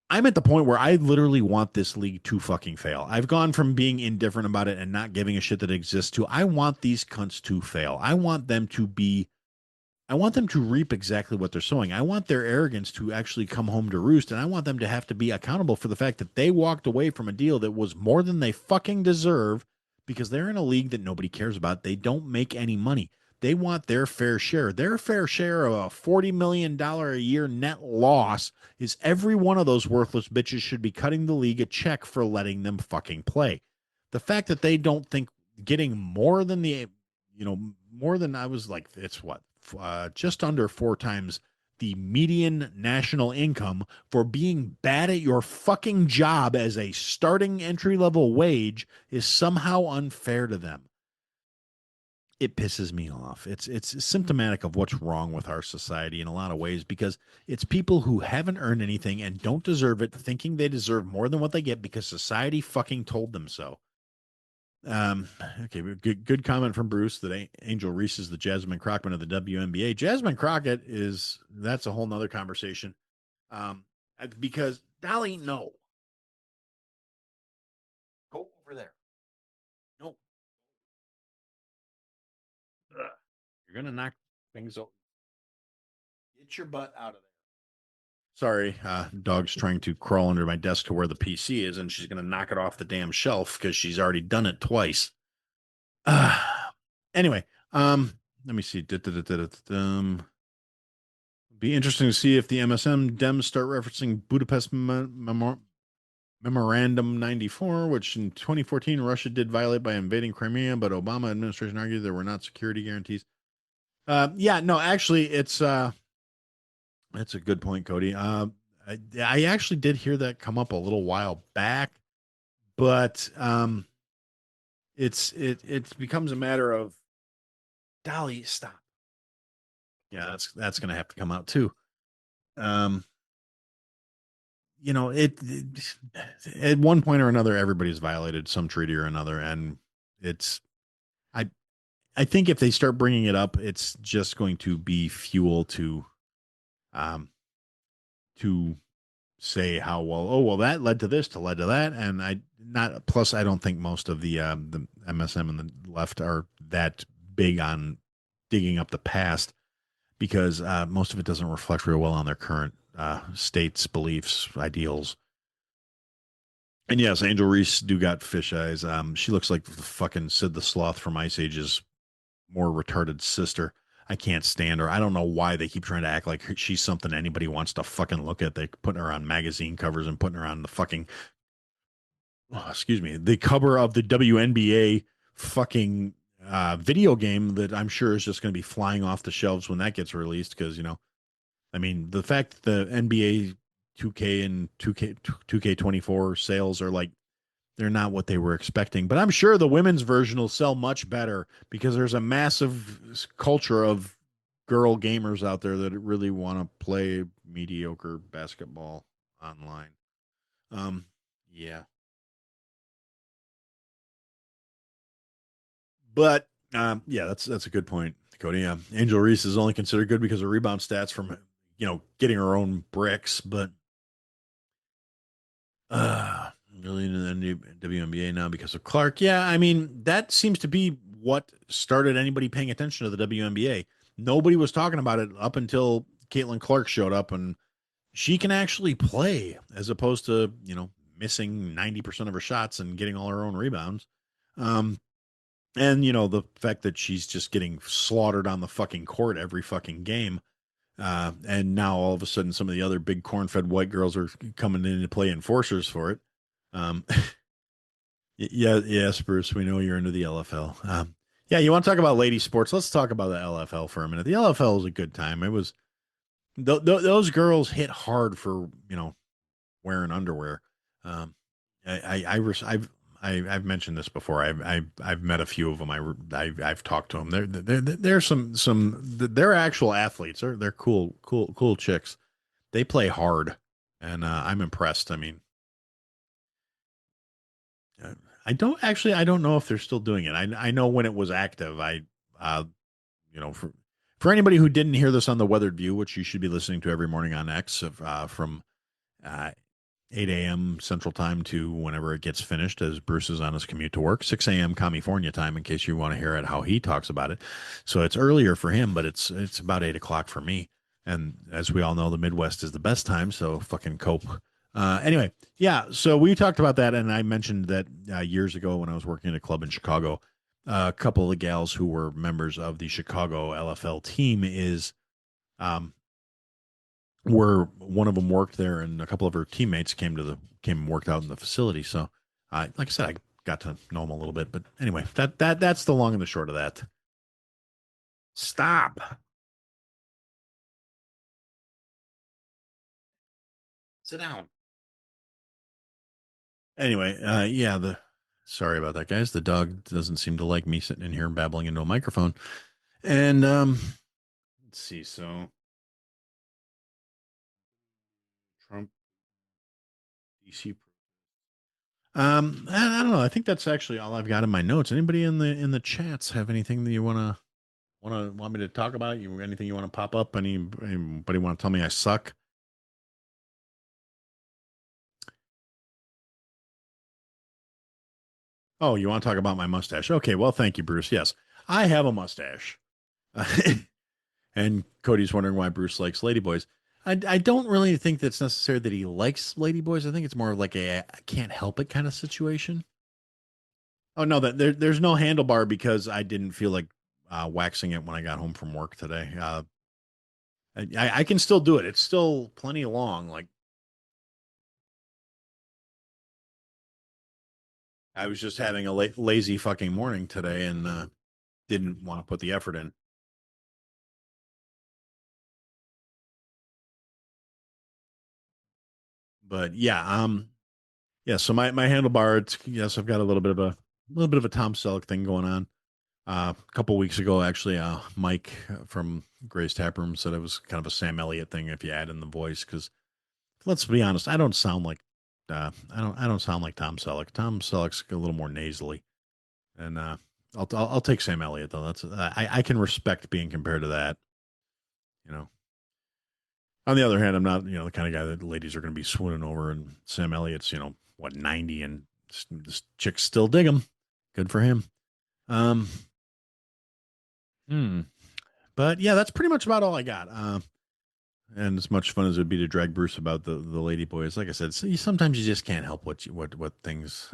I'm at the point where I literally want this league to fucking fail. I've gone from being indifferent about it and not giving a shit that exists to I want these cunts to fail. I want them to reap exactly what they're sowing. I want their arrogance to actually come home to roost, and I want them to have to be accountable for the fact that they walked away from a deal that was more than they fucking deserve because they're in a league that nobody cares about. They don't make any money. They want their fair share. Their fair share of a $40 million a year net loss is every one of those worthless bitches should be cutting the league a check for letting them fucking play. The fact that they don't think getting more than more than I was like, it's what? Just under 4 times the median national income for being bad at your fucking job as a starting entry level wage is somehow unfair to them. It pisses me off. It's symptomatic of what's wrong with our society in a lot of ways because it's people who haven't earned anything and don't deserve it, thinking they deserve more than what they get because society fucking told them so. Okay, good comment from Bruce that Angel Reese is the Jasmine Crockett of the WNBA. Jasmine Crockett that's a whole nother conversation. Because Dolly, no, go over there. No, ugh. You're gonna knock things over. Get your butt out of there. Sorry, dog's trying to crawl under my desk to where the PC is, and she's gonna knock it off the damn shelf because she's already done it twice. Uh, anyway, let me see. Be interesting to see if the MSM Dems start referencing Budapest Memorandum 94, which in 2014 Russia did violate by invading Crimea, but Obama administration argued there were not security guarantees. Yeah, no, actually, that's a good point, Cody. I actually did hear that come up a little while back, but it becomes a matter of Dolly, stop. Yeah, that's going to have to come out too. Um, it at one point or another, everybody's violated some treaty or another, and it's I I think if they start bringing it up, it's just going to be fuel um to say how well that led to this to led to that, and I don't think most of the MSM and the left are that big on digging up the past because most of it doesn't reflect real well on their current states, beliefs, ideals. And yes, Angel Reese do got fish eyes. She looks like the fucking Sid the Sloth from Ice Age's more retarded sister. I can't stand her. I don't know why they keep trying to act like she's something anybody wants to fucking look at. They putting her on magazine covers and putting her on the fucking, excuse me, the cover of the WNBA fucking video game that I'm sure is just going to be flying off the shelves when that gets released. Because I mean, the fact that the NBA 2K and 2K24 sales are like they're not what they were expecting. But I'm sure the women's version will sell much better because there's a massive culture of girl gamers out there that really want to play mediocre basketball online. Um, yeah, but yeah, that's a good point, Cody. Yeah, Angel Reese is only considered good because of rebound stats from getting her own bricks, but really into the new WNBA now because of Clark. Yeah, I mean that seems to be what started anybody paying attention to the WNBA. Nobody was talking about it up until Caitlin Clark showed up, and she can actually play as opposed to missing 90% of her shots and getting all her own rebounds. Um, and the fact that she's just getting slaughtered on the fucking court every fucking game. And now all of a sudden, some of the other big corn-fed white girls are coming in to play enforcers for it. Um, yeah, yes, Bruce, we know you're into the LFL. Yeah, you want to talk about lady sports? Let's talk about the LFL for a minute. The LFL was a good time. It was those girls hit hard for wearing underwear. Um, I've mentioned this before. I've met a few of them. I've talked to them. They're they're actual athletes. They're cool chicks. They play hard, and I'm impressed. I mean, uh, I don't know if they're still doing it. I know when it was active. Uh for anybody who didn't hear this on the Weathered View, which you should be listening to every morning on X from uh, 8 a.m. Central Time to whenever it gets finished, as Bruce is on his commute to work, 6 a.m. California time, in case you want to hear it how he talks about it. So it's earlier for him, but it's about 8 o'clock for me. And as we all know, the Midwest is the best time, so fucking cope. Anyway, yeah, so we talked about that, and I mentioned that years ago when I was working at a club in Chicago, a couple of the gals who were members of the Chicago LFL team is um, where one of them worked there, and a couple of her teammates came and worked out in the facility. So, like I said, I got to know them a little bit. But anyway, that's the long and the short of that. Stop. Sit down. Anyway, yeah. The Sorry about that, guys. The dog doesn't seem to like me sitting in here and babbling into a microphone. And let's see. So Trump DC. I don't know. I think that's actually all I've got in my notes. Anybody in the chats have anything that you want me to talk about? You anything you want to pop up? Anybody want to tell me I suck? Oh, you want to talk about my mustache? Okay, well, thank you, Bruce. Yes, I have a mustache. And Cody's wondering why Bruce likes ladyboys. I don't really think that's necessary that he likes ladyboys. I think it's more of like a I can't help it kind of situation. Oh no, there's no handlebar because I didn't feel like waxing it when I got home from work today. I can still do it. It's still plenty long. Like I was just having a lazy fucking morning today and didn't want to put the effort in. But yeah, yeah. So my handlebar, it's yes, I've got a little bit of a Tom Selleck thing going on. A couple weeks ago, actually, Mike from Gray's Tap Room said it was kind of a Sam Elliott thing if you add in the voice. Because let's be honest, I don't sound like Tom Selleck. Tom Selleck's a little more nasally, and I'll take Sam Elliott though. I can respect being compared to that. You know. On the other hand, I'm not the kind of guy that ladies are going to be swooning over, and Sam Elliott's what 90, and this chicks still dig him. Good for him. Um, hmm. But yeah, that's pretty much about all I got. And as much fun as it'd be to drag Bruce about the lady boys, like I said, sometimes you just can't help what things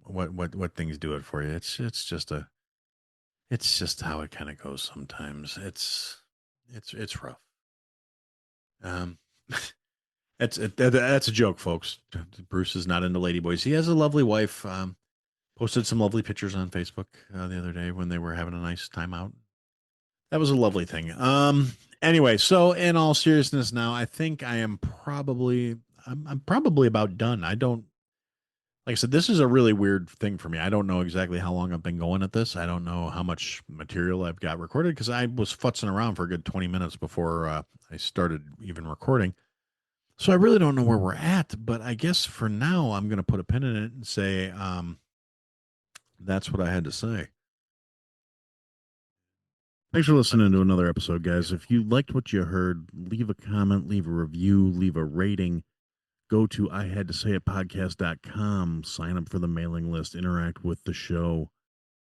what things do it for you. It's just how it kind of goes sometimes. It's rough. Um, that's a joke, folks. Bruce is not into ladyboys. He has a lovely wife. Posted some lovely pictures on Facebook the other day when they were having a nice time out. That was a lovely thing. Anyway, so in all seriousness, now I think I am probably I'm probably about done. I don't like I said, this is a really weird thing for me. I don't know exactly how long I've been going at this. I don't know how much material I've got recorded because I was futzing around for a good 20 minutes before I started even recording. So I really don't know where we're at, but I guess for now I'm going to put a pin in it and say that's what I had to say. Thanks for listening to another episode, guys. If you liked what you heard, leave a comment, leave a review, leave a rating. Go to I had to say it podcast.com, sign up for the mailing list, interact with the show.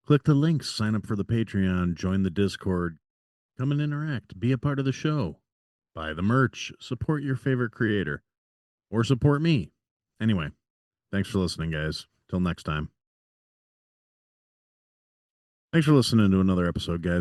Click the links, sign up for the Patreon, join the Discord, come and interact, be a part of the show. Buy the merch, support your favorite creator, or support me. Anyway, thanks for listening, guys. Till next time. Thanks for listening to another episode, guys.